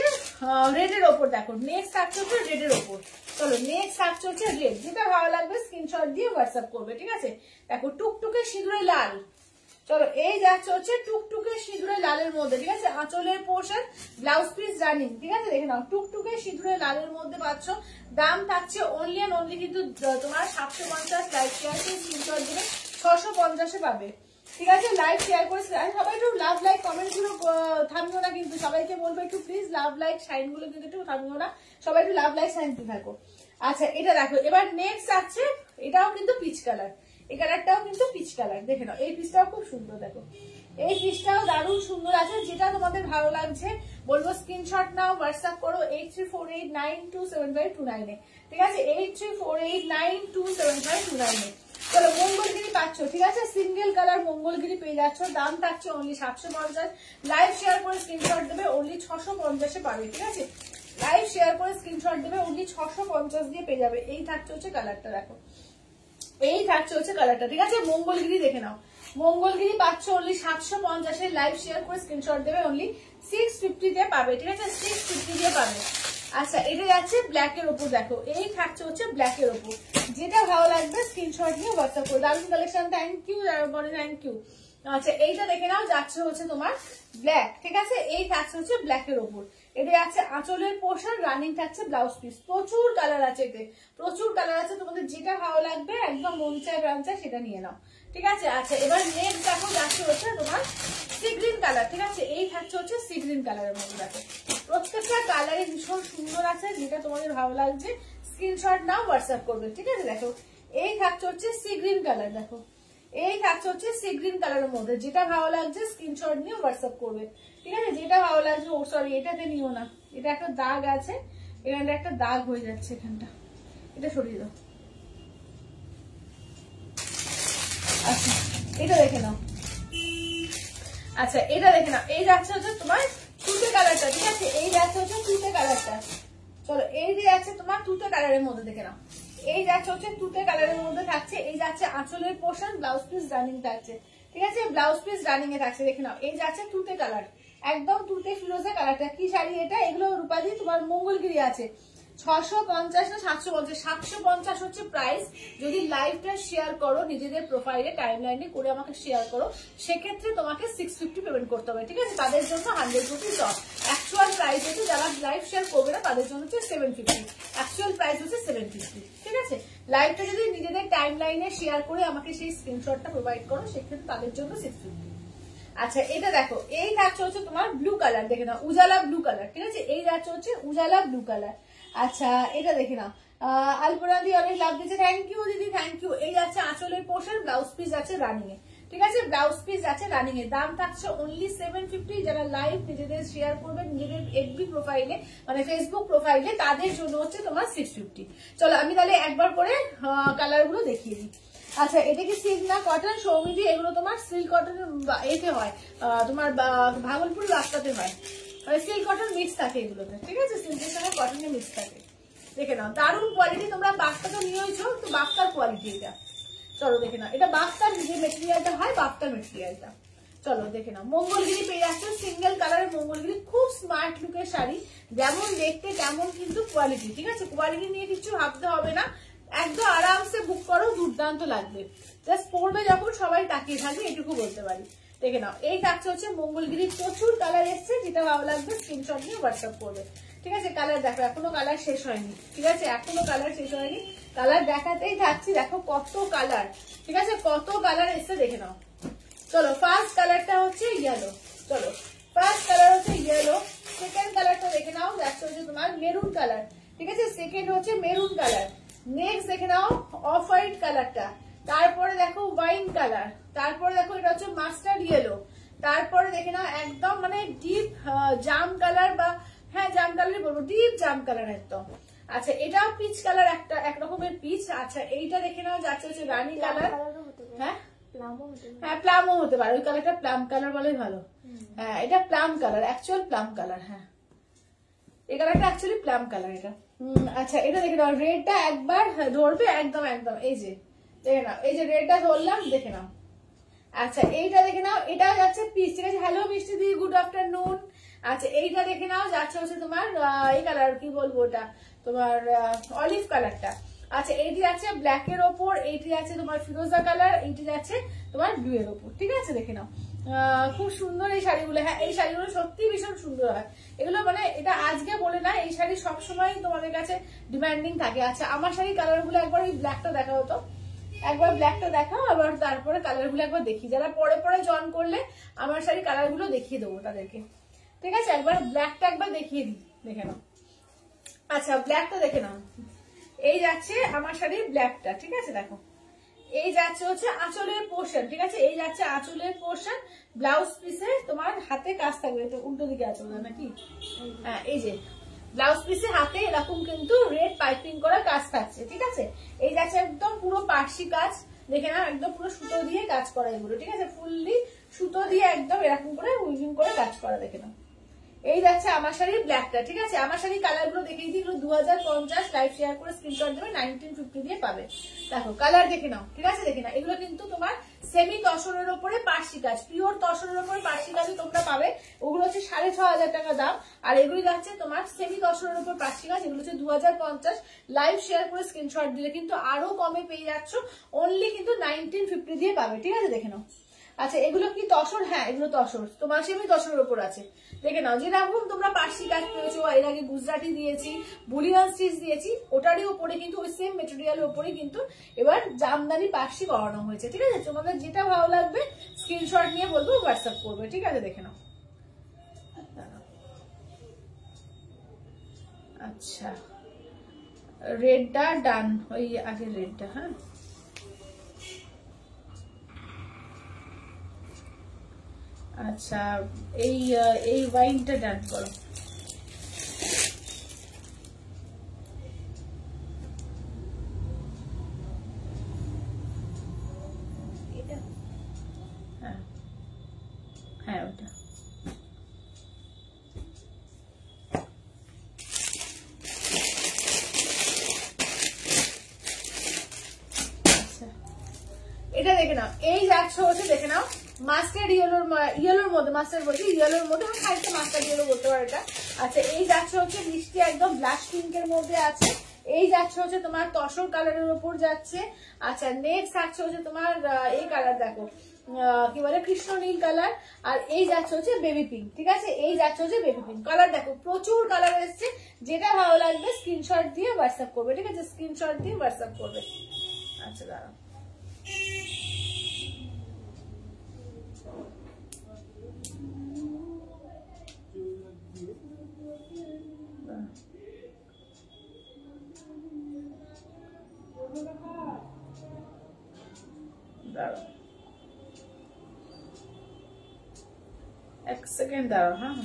Speaker 1: রেডের ওপর, দেখো নেক্সট থাকছে হচ্ছে রেডের ওপর। চলো নেক্সট থাকছে হচ্ছে রেড, যেটা ভালো লাগবে স্ক্রিনশট দিয়ে হোয়াটসঅ্যাপ করবে, ঠিক আছে। দেখো টুকটুকে সিঁদুরে লাল, চলো এই যাচ্ছে হচ্ছে টুকটুকে সিঁদুরে লালের মধ্যে, ঠিক আছে, আঁচলের পোর্শন, ব্লাউজ পিস রানিং, ঠিক আছে, দেখে নাও। টুকটুকে সিঁদুরে লালের মধ্যে পাচ্ছ। দাম থাকছে অনলি এন্ড অনলি কিন্তু তোমার 750। লাইভ শেয়ার করে স্ক্রিনশট দিলে 650 পাবে, ঠিক আছে। লাইভ শেয়ার করে সবাই একটু লাভ লাইক কমেন্ট গুলো থামিও না কিন্তু, সবাইকে বলবো একটু প্লিজ লাভ লাইক সাইন গুলো কিন্তু একটু থামিও না, সবাই একটু লাভ লাইক সাইন দিতে থাকো। আচ্ছা এটা দেখো, এবার নেক্সট আছে, এটাও কিন্তু পিচ কালার, এই কালারটাও কিন্তু পিচ কালার, দেখে নাও। এই পিসটাও খুব সুন্দর, দেখো এই পিসটাও দারুণ সুন্দর আছে। যেটা তোমাদের ভালো লাগছে বলবো স্ক্রিনশট নাও, হোয়াটসঅ্যাপ করো 8348927529, ঠিক আছে, 8348927529। চলো মঙ্গলগিরি পাচ্ছ, ঠিক আছে, সিঙ্গেল কালার মঙ্গলগিরি পেয়ে যাচ্ছ। দাম থাকছে অনলি 750। লাইভ শেয়ার করে স্ক্রিনশট দেবে, অনলি 650 পাবে, ঠিক আছে। লাইভ শেয়ার করে স্ক্রিনশট দেবে, অনলি 650 দিয়ে পেয়ে যাবে। এই থাকছে হচ্ছে কালারটা, দেখো এই থাকছে হচ্ছে কালারটা, ঠিক আছে। মঙ্গলগিরি দেখে নাও, মঙ্গলগিরি পাচ্ছ অনলি 750। লাইভ শেয়ার করে স্ক্রিনশট দেবে, অনলি 650 দিয়ে পাবে, ঠিক আছে, 650 দিয়ে পাবে। আচ্ছা এটা যাচ্ছে ব্ল্যাক এর উপর, দেখো এই থাকছে হচ্ছে ব্ল্যাক এর উপর। যেটা ভালো লাগবে স্ক্রিনশট নিয়ে হোয়াটসঅ্যাপ করো। দারুণ কালেকশন, থ্যাংক ইউ বলে, থ্যাংক ইউ। আচ্ছা এইটা দেখে নাও, যাচ্ছে হচ্ছে তোমার ব্ল্যাক, ঠিক আছে, এই থাকছে হচ্ছে ব্ল্যাক এর উপর। এটা যাচ্ছে আঁচলের পোর্শন, রানিং থাকছে ব্লাউজ পিস। প্রচুর কালার আছে, এতে প্রচুর কালার আছে, তোমাদের যেটা ভালো লাগবে একদম মন চায় প্রাণ চায় সেটা নিয়ে নাও, ঠিক আছে। আচ্ছা এবার নেক্সট দেখো, যাচ্ছে হচ্ছে তোমার সি গ্রিন কালার, ঠিক আছে, এই থাকছে হচ্ছে সি গ্রিন কালারের মধ্যে। দেখো প্রত্যেকটা কালারে ভীষণ ভীষণ সুন্দর আছে, যেটা তোমাদের ভালো লাগছে স্ক্রিনশট নাও, হোয়াটসঅ্যাপ করবে। ঠিক আছে, দেখো এই থাকছে হচ্ছে সি গ্রিন কালার, দেখো এই থাকছে হচ্ছে সি গ্রিন কালারের মধ্যে, যেটা ভালো লাগছে স্ক্রিনশট নিয়ে হোয়াটসঅ্যাপ করবে। ঠিক আছে, যেটা ভালো লাগছে, ও সরি এটাতে নিও না, এটা একটা দাগ আছে, এখানটা একটা দাগ হয়ে যাচ্ছে, এখানটা এটা সরিয়ে দাও। আচ্ছা এটা দেখে নাও, আচ্ছা এটা দেখে নাও, এই যাচ্ছে হচ্ছে তোমার তুতে কালারটা। ঠিক আছে, এই যাচ্ছে হচ্ছে তুতে কালারটা। চলো এই যে যাচ্ছে তোমার তুতে কালারের মধ্যে, দেখে নাও এই যাচ্ছে হচ্ছে তুতে কালারের মধ্যে থাকছে। এই যাচ্ছে আঁচলের পোর্শন, ব্লাউজ পিস রানিং থাকছে। ঠিক আছে, ব্লাউজ পিস রানিং এ থাকছে, দেখে নাও এই যাচ্ছে তুতে কালার, একদম তুতে ফিরোজা কালারটা। কি শাড়ি এটা? এগুলো রূপাদি তোমার মঙ্গলগিরি আছে 650 না 750, 750 হচ্ছে প্রাইস। যদি লাইভটা শেয়ার করো নিজেদের প্রোফাইলে টাইম লাইনে করে আমাকে শেয়ার করো, সেক্ষেত্রে তোমাকে 650 পেমেন্ট করতে হবে। ঠিক আছে, তাদের জন্য 100 অফ। অ্যাকচুয়াল প্রাইস হচ্ছে, যারা লাইভ শেয়ার করবে না তাদের জন্য হচ্ছে 750, অ্যাকচুয়াল প্রাইস হচ্ছে 750। ঠিক আছে, লাইভটা যদি নিজেদের টাইম লাইনে শেয়ার করে আমাকে সেই স্ক্রিনশটটা প্রোভাইড করো, সেক্ষেত্রে তাদের জন্য 650। আচ্ছা এটা দেখো, এই যাচ্ছে হচ্ছে তোমার ব্লু কালার, দেখে নাও উজালা ব্লু কালার। ঠিক আছে, এই যাচ্ছে হচ্ছে উজালা ব্লু কালার। আচ্ছা এটা দেখে নাও, আলপনা দি অনেক লাভ দিচ্ছে, থ্যাংক ইউ দিদি, থ্যাংক ইউ। এই যাচ্ছে আঁচলের পোর্শন, ব্লাউজ পিস আছে রানিং এ। ঠিক আছে, ব্লাউজ পিস আছে রানিং এ, দাম থাকছে অনলি 750। যারা লাইভ নিজেদের শেয়ার করবে নিজেদের এফবি প্রোফাইলে, মানে ফেসবুক প্রোফাইলে, তাদের জন্য হচ্ছে তোমার 650। চলো আমি তাহলে একবার করে কালার গুলো দেখিয়ে দিই। আচ্ছা এটা কি সিল্ক না কটন? সৌমিদি এগুলো তোমার সিল্ক কটন এতে হয়, তোমার ভাগলপুর রাস্তাতে হয়, সিল্ক কটন মিক্স থাকে এগুলোতে। ঠিক আছে, সিল্কের সঙ্গে কটনের মিক্স থাকে। দেখে নাও দারুণ কোয়ালিটি, তোমরা বাফটা তো নিয়েছো, তো বাফটার কোয়ালিটি এটা। চলো দেখে নাও, এটা বাফটার যে মেটেরিয়ালটা হয়, বাফটার মেটেরিয়ালটা। চলো দেখে নাও, মঙ্গলগিরি পেয়ে যাচ্ছ, সিঙ্গেল কালারের মঙ্গলগিরি, খুব স্মার্ট লুকের শাড়ি, যেমন দেখতে তেমন কিন্তু কোয়ালিটি। ঠিক আছে, কোয়ালিটি নিয়ে কিছু ভাবতে হবে না, একদম আরামসে বুক করো, দুর্দান্ত লাগবে। জাস্ট পরবে যখন সবাই তাকিয়ে থাকবে, এটুকু বলতে পারি। দেখে নাও এই থাকছে হচ্ছে মঙ্গলগিরি, প্রচুর কালার এসছে, যেটা ভালো লাগবে স্ক্রিনশট নিয়ে হোয়াটসঅ্যাপ করবে। ঠিক আছে, কালার দেখো, এখনো কালার শেষ হয়নি। ঠিক আছে, এখনো কালার শেষ হয়নি, কালার দেখাতেই থাকছি, দেখো কত কালার। ঠিক আছে, কত কালার এসছে দেখে নাও। চলো ফার্স্ট কালারটা হচ্ছে ইয়েলো, চলো ফার্স্ট কালার হচ্ছে ইয়েলো। সেকেন্ড কালারটা দেখে নাও, যাচ্ছে হচ্ছে তোমার মেরুন কালার। ঠিক আছে, সেকেন্ড হচ্ছে মেরুন কালার। নেক্সট দেখে নাও অফ হোয়াইট কালারটা, তারপরে দেখো ওয়াইন কালার, তারপরে দেখো এটা হচ্ছে মাস্টার্ড ইয়েলো, তারপরে দেখে নাও একদম মানে ডিপ জাম কালার, বা হ্যাঁ জাম কালারই বলবো, ডিপ জাম কালার একদম। আচ্ছা এটাও পিচ কালার, একটা একরকমের পিচ। আচ্ছা এইটা দেখে নাও যাচ্ছে হচ্ছে রানী কালার, হ্যাঁ হ্যাঁ প্লামও হতে পারে, ওই কালারটা প্লাম কালার বলেই ভালো। হ্যাঁ এটা plum colour, actual plum colour, হ্যাঁ এই কালারটা অ্যাকচুয়ালি প্লাম কালার এটা। আচ্ছা এটা দেখে নাও, রেডটা একবার ধরবে, একদম একদম এই যে দেখে নাও, এই যে রেডটা ধরলাম, দেখে নাও। আচ্ছা এইটা দেখে নাও, এটাও যাচ্ছে পিচ। ঠিক আছে, হ্যালো মিষ্টি দি, গুড আফটারনুন। আচ্ছা এইটা দেখে নাও, যাচ্ছে হচ্ছে তোমার এই কালার, কি বলবো ওটা, তোমার অলিভ কালারটা। আচ্ছা এইটি আছে ব্ল্যাক এর ওপর, এইটি আছে তোমার ফিরোজা কালার, এইটি আছে তোমার ব্লু এর ওপর। ঠিক আছে, দেখে নাও খুব সুন্দর এই শাড়িগুলো। হ্যাঁ এই শাড়িগুলো সত্যি ভীষণ সুন্দর হয়, এগুলো মানে এটা আজকে বলে না, এই শাড়ি সবসময় তোমাদের কাছে ডিমান্ডিং থাকে। আচ্ছা আমার শাড়ির কালার গুলো একবার ওই ব্ল্যাকটা দেখা হতো, একবার ব্ল্যাকটা দেখাও, আবার তারপরে কালার গুলো একবার দেখি, যারা পরে পরে জয়েন করলে আমার শাড়ি কালার গুলো দেখিয়ে দেবো তাদেরকে। ঠিক আছে, একবার ব্ল্যাকটা একবার দেখিয়ে দিই, দেখে নাও। আচ্ছা ব্ল্যাকটা দেখে নাও, এই যাচ্ছে আমার শাড়ির ব্ল্যাকটা। ঠিক আছে, দেখো এই যাচ্ছে হচ্ছে আঁচলের পোর্শন। ঠিক আছে, এই যাচ্ছে আঁচলের পোর্শন, ব্লাউজ পিসে তোমার হাতে কাজ থাকবে, তো উল্টো দিকে আঁচল নাকি, হ্যাঁ এই যে ব্লাউজ পিসে হাতে এরকম কিন্তু রেড পাইপিং করা কাজ থাকছে। ঠিক আছে, এই যাচ্ছে একদম পুরো পার্সি কাজ, দেখে না একদম পুরো সুতো দিয়ে কাজ করা এগুলো। ঠিক আছে, ফুললি সুতো দিয়ে একদম এরকম করে উইভিং করে কাজ করা, দেখে না। এই যাচ্ছে আমার শাড়ির ব্ল্যাকটা। ঠিক আছে, আমার শাড়ির কালার গুলো দেখিয়ে দিই, 2050, লাইভ শেয়ার করে স্ক্রিনশট দেবে, 1950 দিয়ে পাবে। দেখো কালার দেখে নাও। ঠিক আছে, দেখে নাও, এগুলো কিন্তু তোমার সেমি তসরের উপরে পার্সি কাজ, পিওর তসরের উপরে পার্সি কাজে তোমরা পাবে। ওগুলো হচ্ছে 6500 টাকা দাম, আর এগুলি যাচ্ছে তোমার সেমি তসরের উপর পার্সি কাজ, এগুলো হচ্ছে 2050। লাইভ শেয়ার করে স্ক্রিনশট দিলে কিন্তু আরো কমে পেয়ে যাচ্ছ, অনলি কিন্তু 1950 দিয়ে পাবে। ঠিক আছে, দেখে নাও। আচ্ছা এগুলো কি তসর? হ্যাঁ এগুলো তসর, তোমার সেমি তসরের উপর আছে। দেখে নাও, যেরকম তোমরা পার্সি কাজ পেয়েছো, এর আগে গুজরাটি দিয়েছি, বুলিয়ান স্টিচ দিয়েছি, ওটারই উপরে কিন্তু ওই সেম মেটেরিয়ালের উপরে কিন্তু এবার জামদানি পার্সি করানো হয়েছে। ঠিক আছে, তোমাদের যেটা ভালো লাগবে স্ক্রিনশট নিয়ে বলবো, হোয়াটসঅ্যাপ করবে। ঠিক আছে, দেখে নাও। আচ্ছা রেডটা ডান, ওই আগে রেডটা। হ্যাঁ আচ্ছা এই এই ওয়াইনটা ডান করো। হ্যাঁ হ্যাঁ ওটা এটা দেখে নাও। এই যাচ্ছে হচ্ছে দেখে নাও মাস্টার্ড ইয়েলোর মধ্যে, মাস্টার্ড বলছি ইয়েলোর মধ্যে, খানিকটা মাস্টার্ড ইয়েলো বলতে পারো এটা। আচ্ছা এই যাচ্ছে হচ্ছে মিষ্টি একদম ব্লাশ পিঙ্কের মধ্যে আছে। এই যাচ্ছে হচ্ছে তোমার তসর কালারের উপর যাচ্ছে। আচ্ছা নেক্সট থাকছে হচ্ছে তোমার এই কালার দেখো কি বলে কৃষ্ণ নীল কালার। আর এই যাচ্ছে হচ্ছে বেবি পিঙ্ক। ঠিক আছে এই যাচ্ছে হচ্ছে বেবি পিঙ্ক কালার। দেখো প্রচুর কালার এসছে, যেটা ভালো লাগবে স্ক্রিনশট দিয়ে হোয়াটসঅ্যাপ করবে। ঠিক আছে স্ক্রিনশট দিয়ে হোয়াটসঅ্যাপ করবে। আচ্ছা দাঁড়াও দাঁড়াও এক সেকেন্ড দাঁড়াও। হ্যাঁ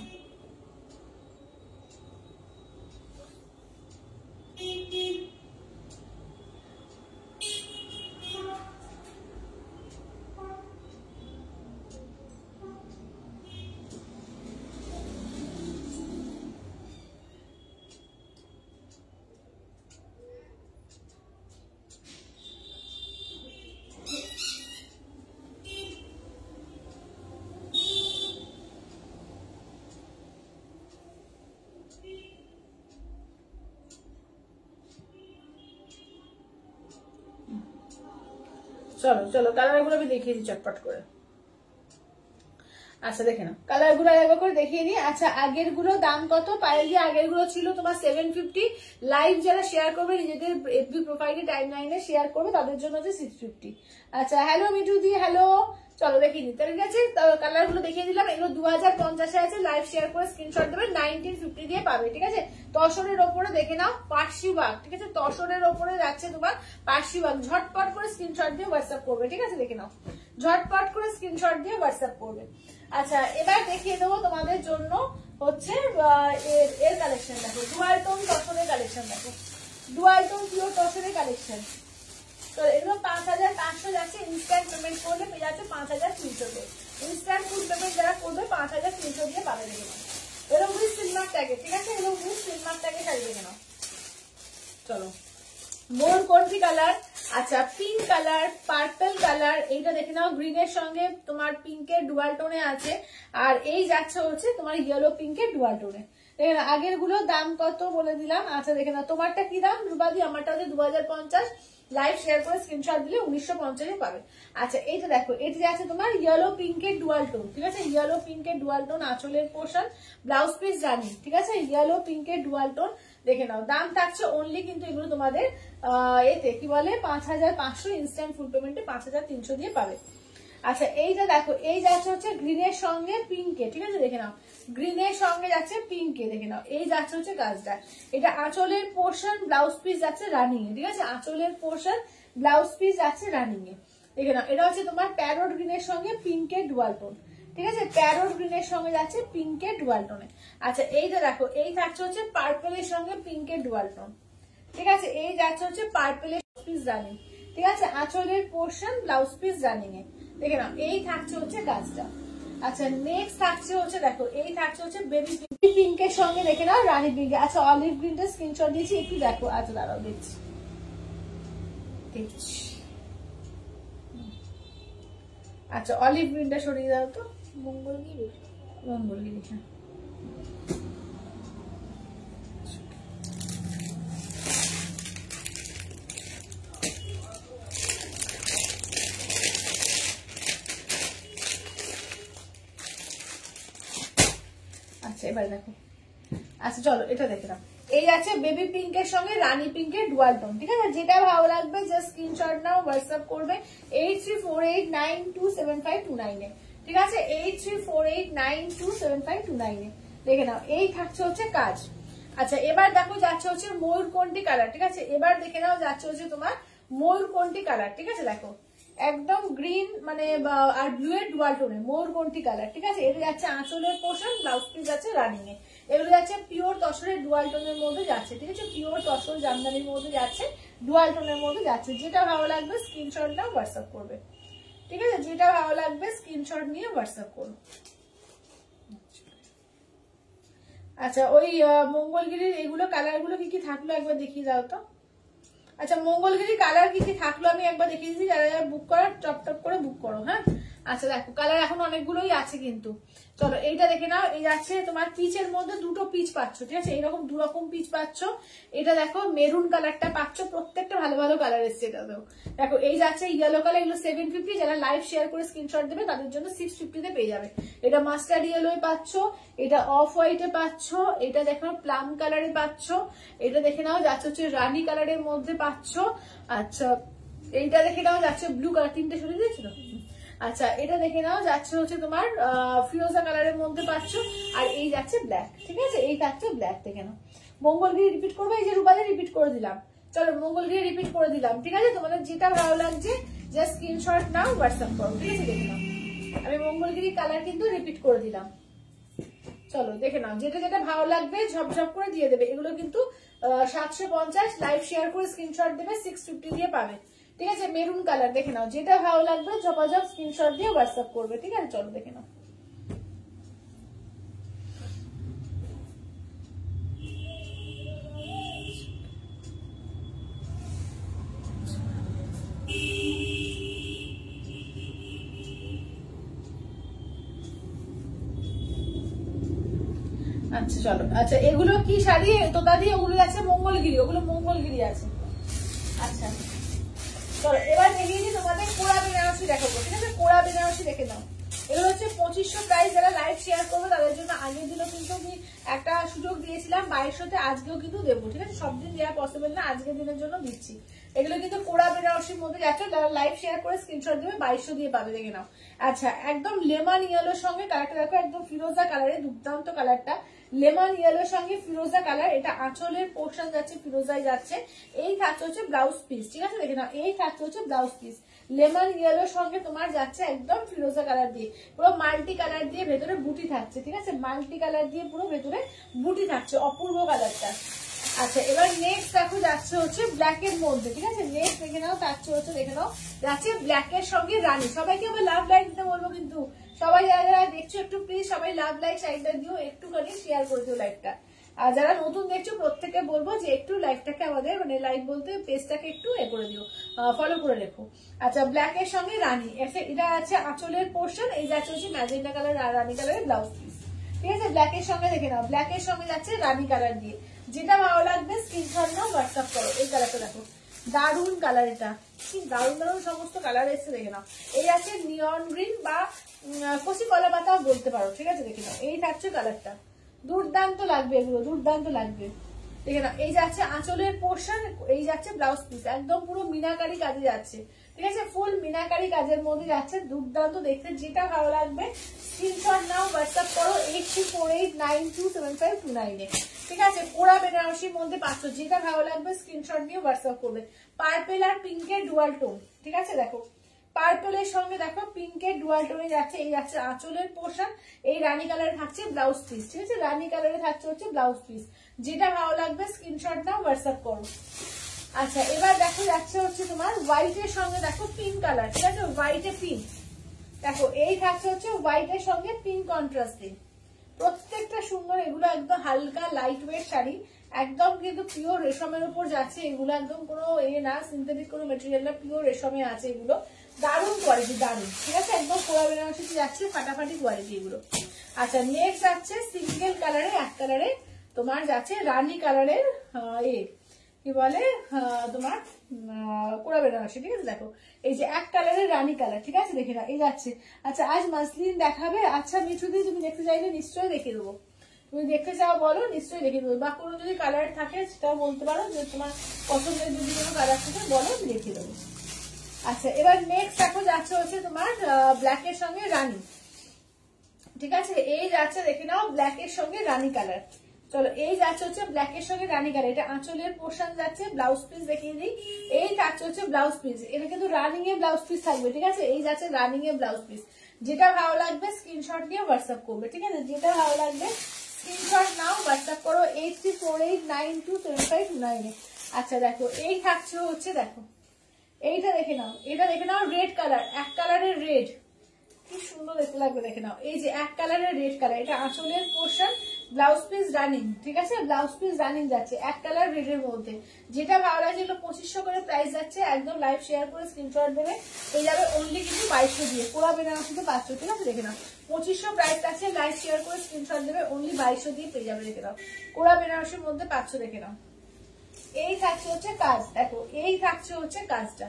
Speaker 1: চলো চলো কালার গুলো আমি দেখিয়ে দিই চটপট করে। আচ্ছা দেখে নাও কালার গুলো একবার করে দেখিয়ে দিই। আচ্ছা আগের গুলো দাম কত পায়েল দিয়ে? আগের গুলো ছিল তোমার 750। লাইভ যারা শেয়ার করবে নিজেদের এফবি প্রোফাইলে টাইম লাইনে শেয়ার করবে তাদের জন্য হচ্ছে 650। আচ্ছা হ্যালো মিঠু দি হ্যালো। চলো দেখিয়ে দিই। ঠিক আছে কালার গুলো দেখিয়ে দিলাম। এগুলো 2050 আছে। লাইভ শেয়ার করে স্ক্রিনশট দেবে 1950 দিয়ে পাবে। ঠিক আছে তসরের ওপরে দেখে নাও পার্সি ওয়ার্ক। ঠিক আছে তসরের ওপরে যাচ্ছে তোমার পার্সি ওয়ার্ক। ঝটপট করে স্ক্রিনশট দিয়ে হোয়াটসঅ্যাপ করবে। ঠিক আছে দেখে নাও ঝটপট করে স্ক্রিনশট দিয়ে হোয়াটসঅ্যাপ করবে। আচ্ছা এবার দেখিয়ে দেবো তোমাদের জন্য হচ্ছে এর কালেকশন দেখো ডুয়াল টোন তসরের কালেকশন দেখো ডুয়াল টোন পিওর তসরের কালেকশন। তো এগুলো 5500 যাচ্ছে। ইনস্ট্যান্ট পেমেন্ট করলে পেয়ে যাচ্ছে 5300 দিয়ে। ইনস্ট্যান্ট ফুল পেমেন্ট যারা করবে 5300 দিয়ে পাবে দেখে নাও। এরকম সিলমার ট্যাগে। ঠিক আছে এরকম সিলমার ট্যাগে সাজিয়ে দেখে নাও। চলো মোর কোনটি কালার? আচ্ছা পিঙ্ক কালার পার্পল কালার। এইটা দেখে নাও গ্রিনের সঙ্গে তোমার পিঙ্কের ডুয়াল টোনে আছে। আর এই যাচ্ছে হচ্ছে তোমার ইয়েলো পিঙ্কের ডুয়াল টোনে। দেখে না আগের গুলো দাম কত বলে দিলাম। আচ্ছা দেখে না তোমারটা কি দাম রূপাদি? আমারটা হচ্ছে 2050। লাইভ শেয়ার করে স্ক্রিনশট দিলে 1950 পাবে। আচ্ছা এইটা দেখো এটা যাচ্ছে তোমার ইয়েলো পিঙ্কের ডুয়াল টোন। ঠিক আছে ইয়েলো পিঙ্কের ডুয়াল টোন আঁচলের পোর্শন ব্লাউজ পিস জানি। ঠিক আছে ইয়েলো পিঙ্কের ডুয়াল টোন দেখে নাও। দাম থাকছে অনলি কিন্তু এগুলো তোমাদের এতে কি বলে 5500। ইনস্ট্যান্ট ফুল পেমেন্টে 5300 দিয়ে পাবে। আচ্ছা এইটা দেখো এই যাচ্ছে হচ্ছে গ্রিনের সঙ্গে পিঙ্কে। ঠিক আছে দেখে নাও গ্রিনের সঙ্গে যাচ্ছে পিঙ্কে। দেখে নাও এই যাচ্ছে হচ্ছে কাজটা। এটা আঁচলের পোর্শন ব্লাউজ পিস যাচ্ছে রানিং এ। ঠিক আছে আঁচলের পোর্শন ব্লাউজ পিস যাচ্ছে রানিং এ। দেখে নাও এটা হচ্ছে তোমার প্যারোট গ্রিনের সঙ্গে পিঙ্কের ডুয়াল টোন। ঠিক আছে প্যারোট গ্রিনের সঙ্গে যাচ্ছে পিঙ্কের ডুয়াল টোনে। আচ্ছা এইটা দেখো এই থাকছে হচ্ছে পার্পলের সঙ্গে পিঙ্কের ডুয়াল টোন। ঠিক আছে এই যাচ্ছে হচ্ছে পার্পলের পিস রানিং। ঠিক আছে আঁচলের পোর্শন ব্লাউজ পিস রানিং এ। দেখে নাও এই থাকছে হচ্ছে কাজটা। আচ্ছা নেক্সট থাকছে হচ্ছে দেখো এই থাকছে হচ্ছে বেবি পিঙ্কের সঙ্গে দেখে নাও রানী পিঙ্ক। আচ্ছা অলিভ গ্রিনটা স্ক্রিনশট দিয়েছি একটু দেখো। আচ্ছা দাঁড়াও দেখছি দেখছি। আচ্ছা অলিভ গ্রিনটা সরিয়ে দাও তো। মঙ্গলগিরি মঙ্গলগিরি হ্যাঁ আচ্ছা এবার দেখো। আচ্ছা চলো এটা দেখে নাও এই আছে বেবি পিঙ্কের সঙ্গে রানী পিঙ্কের ডুয়াল টোন। ঠিক আছে যেটা ভালো লাগবে জাস্ট স্ক্রিনশট নাও হোয়াটসঅ্যাপ করবে 8348927529 এ। ঠিক আছে 8348927529 এ। দেখে নাও এই থাকছে হচ্ছে কাজ। আচ্ছা এবার দেখো যাচ্ছে হচ্ছে ময়ূরকণ্ঠী কালার, ঠিক আছে। এবার দেখে নাও যাচ্ছে হচ্ছে তোমার ময়ূরকণ্ঠী কালার, ঠিক আছে। দেখো একদম গ্রিন মানে আর ব্লু এর ডুয়াল টোনে ময়ূরকণ্ঠী কালার, ঠিক আছে। এটা যাচ্ছে আঁচলের পোর্শন, ব্লাউজ পিস যাচ্ছে রানিং এ। এগুলো যাচ্ছে পিওর তসরের ডুয়াল টোনের মধ্যে যাচ্ছে, ঠিক আছে। পিওর তসর জামদানির মধ্যে যাচ্ছে, ডুয়াল টোনের মধ্যে যাচ্ছে। যেটা ভালো লাগবে স্ক্রিনশট নাও, হোয়াটসঅ্যাপ করবে, ঠিক আছে। যেটা ভালো লাগবে স্ক্রিনশট নিয়ে হোয়াটসঅ্যাপ করো। আচ্ছা ওই মঙ্গলগিরির এগুলো কালার গুলো কি কি থাকলো একবার দেখিয়ে দাও তো। আচ্ছা মঙ্গলগিরি কালার কি কি থাকলো আমি একবার দেখিয়ে দিচ্ছি, যারা যারা বুক করার টপ টপ করে বুক করো, হ্যাঁ। আচ্ছা দেখো কালার এখন অনেকগুলোই আছে কিন্তু, চলো এইটা দেখে নাও। এই যাচ্ছে তোমার পিচের মধ্যে দুটো পিচ পাচ্ছ, ঠিক আছে। এরকম দু রকম পিচ পাচ্ছ। এটা দেখো মেরুন কালারটা পাচ্ছ, প্রত্যেকটা ভালো ভালো কালার এসছে। এটা দেখো এই যাচ্ছে ইয়েলো কালার, এগুলো 750, যারা লাইভ শেয়ার করে স্ক্রিনশট দেবে তাদের জন্য 650 পেয়ে যাবে। এটা মাস্টার্ড ইয়েলোয় পাচ্ছ, এটা অফ হোয়াইটে পাচ্ছ, এটা দেখো প্লাম কালারে পাচ্ছ, এটা দেখে নাও যাচ্ছে হচ্ছে রানী কালারের মধ্যে পাচ্ছ। আচ্ছা এইটা দেখে নাও যাচ্ছে ব্লু কালার, তিনটে সরে দিয়েছিল। আচ্ছা এটা দেখে নাও যাচ্ছে হচ্ছে তোমার ফিরোজা কালারের মধ্যে পাচ্ছ, আর এই যাচ্ছে ব্ল্যাক, ঠিক আছে। এই থাকছে ব্ল্যাক, দেখে নাও। মঙ্গলগিরি রিপিট করবো, এই যে রূপাতে রিপিট করে দিলাম, চলো মঙ্গলগিরি রিপিট করে দিলাম, ঠিক আছে। তোমাদের যেটা ভালো লাগছে জাস্ট স্ক্রিনশট নাও, হোয়াটসঅ্যাপ করো, ঠিক আছে। দেখে নাও আমি মঙ্গলগিরি কালার কিন্তু রিপিট করে দিলাম, চলো দেখে নাও। যেটা যেটা ভালো লাগবে ঝপঝপ করে দিয়ে দেবে। এগুলো কিন্তু 750, লাইভ শেয়ার করে স্ক্রিনশট দেবে 650 দিয়ে পাবে, ঠিক আছে। মেরুন কালার দেখে নাও, যেটা ভালো লাগবে ঝপাঝপ স্ক্রিনশট দিয়ে হোয়াটসঅ্যাপ করবে, ঠিক আছে। চলো দেখে নাও। আচ্ছা চলো, আচ্ছা এগুলো কি শাড়ি তোতা দিয়ে, ওগুলো আছে মঙ্গলগিরি, ওগুলো মঙ্গলগিরি আছে। আচ্ছা চলো এবার দেখিয়ে দিই তোমাদের কোড়া বেনারসি দেখাবো, ঠিক আছে। কোড়া বেনারসি দেখে নাও। এগুলো হচ্ছে 2500 প্রাইস। যারা লাইভ শেয়ার করবে তাদের জন্য আগের দিনও কিন্তু আমি একটা সুযোগ দিয়েছিলাম 2200তে, আজকেও কিন্তু দেবো, ঠিক আছে। সব দিন দেওয়া পসিবল না, আজকের দিনের জন্য দিচ্ছি। এগুলো কিন্তু কোড়া বেনারসির মধ্যে যাচ্ছে, যারা লাইভ শেয়ার করে স্ক্রিনশট দেবে 2200 দিয়ে পাবে, দেখে নাও। আচ্ছা একদম লেমন ইয়েলোর সঙ্গে কালারটা দেখো, একদম ফিরোজা কালারে, দুর্দান্ত কালারটা। লেমন ইয়েলোর সঙ্গে ফিরোজা কালার, এটা আঁচলের পোর্শন যাচ্ছে, ফিরোজায় যাচ্ছে। এই থাকছে হচ্ছে ব্লাউজ পিস, ঠিক আছে। দেখে নাও এই থাকছে হচ্ছে ব্লাউজ পিস, লেমন ইয়েলোর সঙ্গে তোমার যাচ্ছে একদম ফিরোজা কালার দিয়ে, পুরো মাল্টি কালার দিয়ে ভেতরে বুটি থাকছে, ঠিক আছে। মাল্টি কালার দিয়ে পুরো ভেতরে বুটি থাকছে, অপূর্ব কালারটা। আচ্ছা এবার নেক্সট দেখো যাচ্ছে হচ্ছে ব্ল্যাক এর মধ্যে, ঠিক আছে। নেক্সট দেখে নাও থাকছে হচ্ছে, দেখে নাও যাচ্ছে ব্ল্যাক এর সঙ্গে রানী। সবাইকে আবার লাভ লাইক দিতে বলবো কিন্তু, সবাই যারা যারা দেখছো একটু প্লিজ সবাই লাভ লাইক সাইডটা দিও, একটুখানি শেয়ার করে দিও লাইভটা। আর যারা নতুন দেখছো প্রত্যেককে বলবো যে একটু লাইভটাকে আমাদের মানে লাইভ বলতে পেজটাকে একটু করে দিও, ফলো করে রেখো। আচ্ছা ব্ল্যাক এর সঙ্গে রানী, এটা আছে আঁচলের পোর্শন, এই যাচ্ছে হচ্ছে ম্যাজেন্ডা কালার আর রানী কালারের ব্লাউজ পিস, ঠিক আছে। ব্ল্যাক এর সঙ্গে দেখে নাও, ব্ল্যাক এর সঙ্গে যাচ্ছে রানী কালার দিয়ে। যেটা ভালো লাগবে স্ক্রিনশট নাও, হোয়াটসঅ্যাপ করো। এই কালারটা দেখো, দারুন কালার, এটা কি দারুন দারুন সমস্ত কালার এসছে, দেখে নাও। এই আছে নিয়ন গ্রিন বা কচি কলা পাতাও বলতে পারো, ঠিক আছে। দেখে নাও এই থাকছে কালারটা, দুর্দান্ত লাগবে, এগুলো দুর্দান্ত লাগবে, দেখে নাও। এই যাচ্ছে আঁচলের পোর্শন, এই যাচ্ছে ব্লাউজ পিস, একদম পুরো মিনাকারি কাজে যাচ্ছে, ঠিক আছে। ফুল মিনাকারি কাজের মধ্যে যাচ্ছে, দুর্দান্ত দেখতে। যেটা ভালো লাগবে স্ক্রিনশট নাও, হোয়াটসঅ্যাপ করো 8348927529 এ, ঠিক আছে। কোড়া বেনারসির মধ্যে পাচ্ছ, যেটা ভালো লাগবে স্ক্রিনশট নিয়ে হোয়াটসঅ্যাপ করবে। পার্পেল আর পিঙ্কের ডুয়াল টোন, ঠিক আছে। দেখো পার্পেলের সঙ্গে দেখো পিঙ্কের ডুয়াল টোনে যাচ্ছে, এই যাচ্ছে আঁচলের পোর্শন, এই রানী কালারে থাকছে ব্লাউজ পিস, ঠিক আছে। রানী কালারে থাকছে হচ্ছে ব্লাউজ পিস। যেটা ভালো লাগবে স্ক্রিনশট নাও, হোয়াটসঅ্যাপ করো। আচ্ছা এবার দেখো যাচ্ছে হচ্ছে তোমার হোয়াইটের সঙ্গে দেখো পিঙ্ক কালার, ঠিক আছে। হোয়াইটে পিঙ্ক দেখো, এই থাকছে হচ্ছে হোয়াইটের সঙ্গে পিঙ্ক কন্ট্রাস্টে, প্রত্যেকটা সুন্দর। এগুলো একদম হালকা লাইট ওয়েট শাড়ি, একদম কিন্তু পিওর রেশমের উপর যাচ্ছে। এগুলো একদম কোনো না সিনথেটিক কোনো মেটেরিয়াল না, পিওর রেশমে আছে এগুলো। দারুণ কোয়ালিটি, দারুণ, ঠিক আছে। একদম কোড়া বেনারসি যাচ্ছে, ফাটাফাটি কোয়ালিটি এগুলো। আচ্ছা নেক্সট যাচ্ছে সিঙ্গেল কালারে, এক কালারে তোমার যাচ্ছে রানী কালারের কি বলে তোমার কোড়া বেনারসি, ঠিক আছে। দেখো এই যে এক কালারের রানী কালার, ঠিক আছে। দেখে না এই যাচ্ছে। আচ্ছা আজ মাসলিন দেখাবে? আচ্ছা মিঠুদি তুমি দেখতে চাইলে নিশ্চয়ই দেখিয়ে দেবো, তুমি দেখতে চাও বলো, নিশ্চয়ই দেখিয়ে দেবো। বা কোনো যদি কালার থাকে সেটাও বলতে পারো, যে তোমার পছন্দের যদি কোনো কালার থাকে বলো, দেখিয়ে দেবো। আচ্ছা এবার নেক্সট দেখো যাচ্ছে হচ্ছে তোমার ব্ল্যাক এর সঙ্গে রানী, ঠিক আছে। এই যাচ্ছে দেখে নাও ব্ল্যাক এর সঙ্গে রানী কালার। চলো এই যাচ্ছে হচ্ছে ব্ল্যাক এর সঙ্গে রানী কালার, এটা আঁচলের পোর্শন যাচ্ছে, ব্লাউজ পিস দেখিয়ে দিই, এই থাকছে হচ্ছে ব্লাউজ পিস, এটা কিন্তু রানিং এ ব্লাউজ পিস থাকবে, ঠিক আছে, এই যাচ্ছে রানিং এ ব্লাউজ পিস। যেটা ভালো লাগবে স্ক্রিনশট নিয়ে হোয়াটসঅ্যাপ করবে, ঠিক আছে, যেটা ভালো লাগবে স্ক্রিনশট নাও, হোয়াটসঅ্যাপ করো 8348927529। আচ্ছা দেখো এই থাকছে হচ্ছে, দেখো এইটা দেখে নাও, এটা দেখে নাও রেড কালার, এক কালারের রেড, কি সুন্দর দেখতে লাগবে, দেখে নাও এই যে এক কালারের রেড কালার, এটা আঁচলের পোর্শন, ব্লাউজ পিস রানিং, ঠিক আছে, ব্লাউজ পিস রানিং যাচ্ছে এক কালার রেডের মধ্যে। যেটা ভালো লাগছে এগুলো 2500 করে প্রাইস যাচ্ছে, একদম লাইভ শেয়ার করে স্ক্রিনশট দেবে, পেয়ে যাবে অনলি কিন্তু 2200 দিয়ে, পুরা বেনারসিতে 500, ঠিক আছে, দেখে নাও 2500 প্রাইস আছে, লাইভ শেয়ার করে স্ক্রিনশট দেবে অনলি 2200 দিয়ে পেয়ে যাবে, দেখে নাও পুরা বেনারসির মধ্যে 500, দেখে নাও। এই থাকছে হচ্ছে কাজ, দেখো এই থাকছে হচ্ছে কাজটা,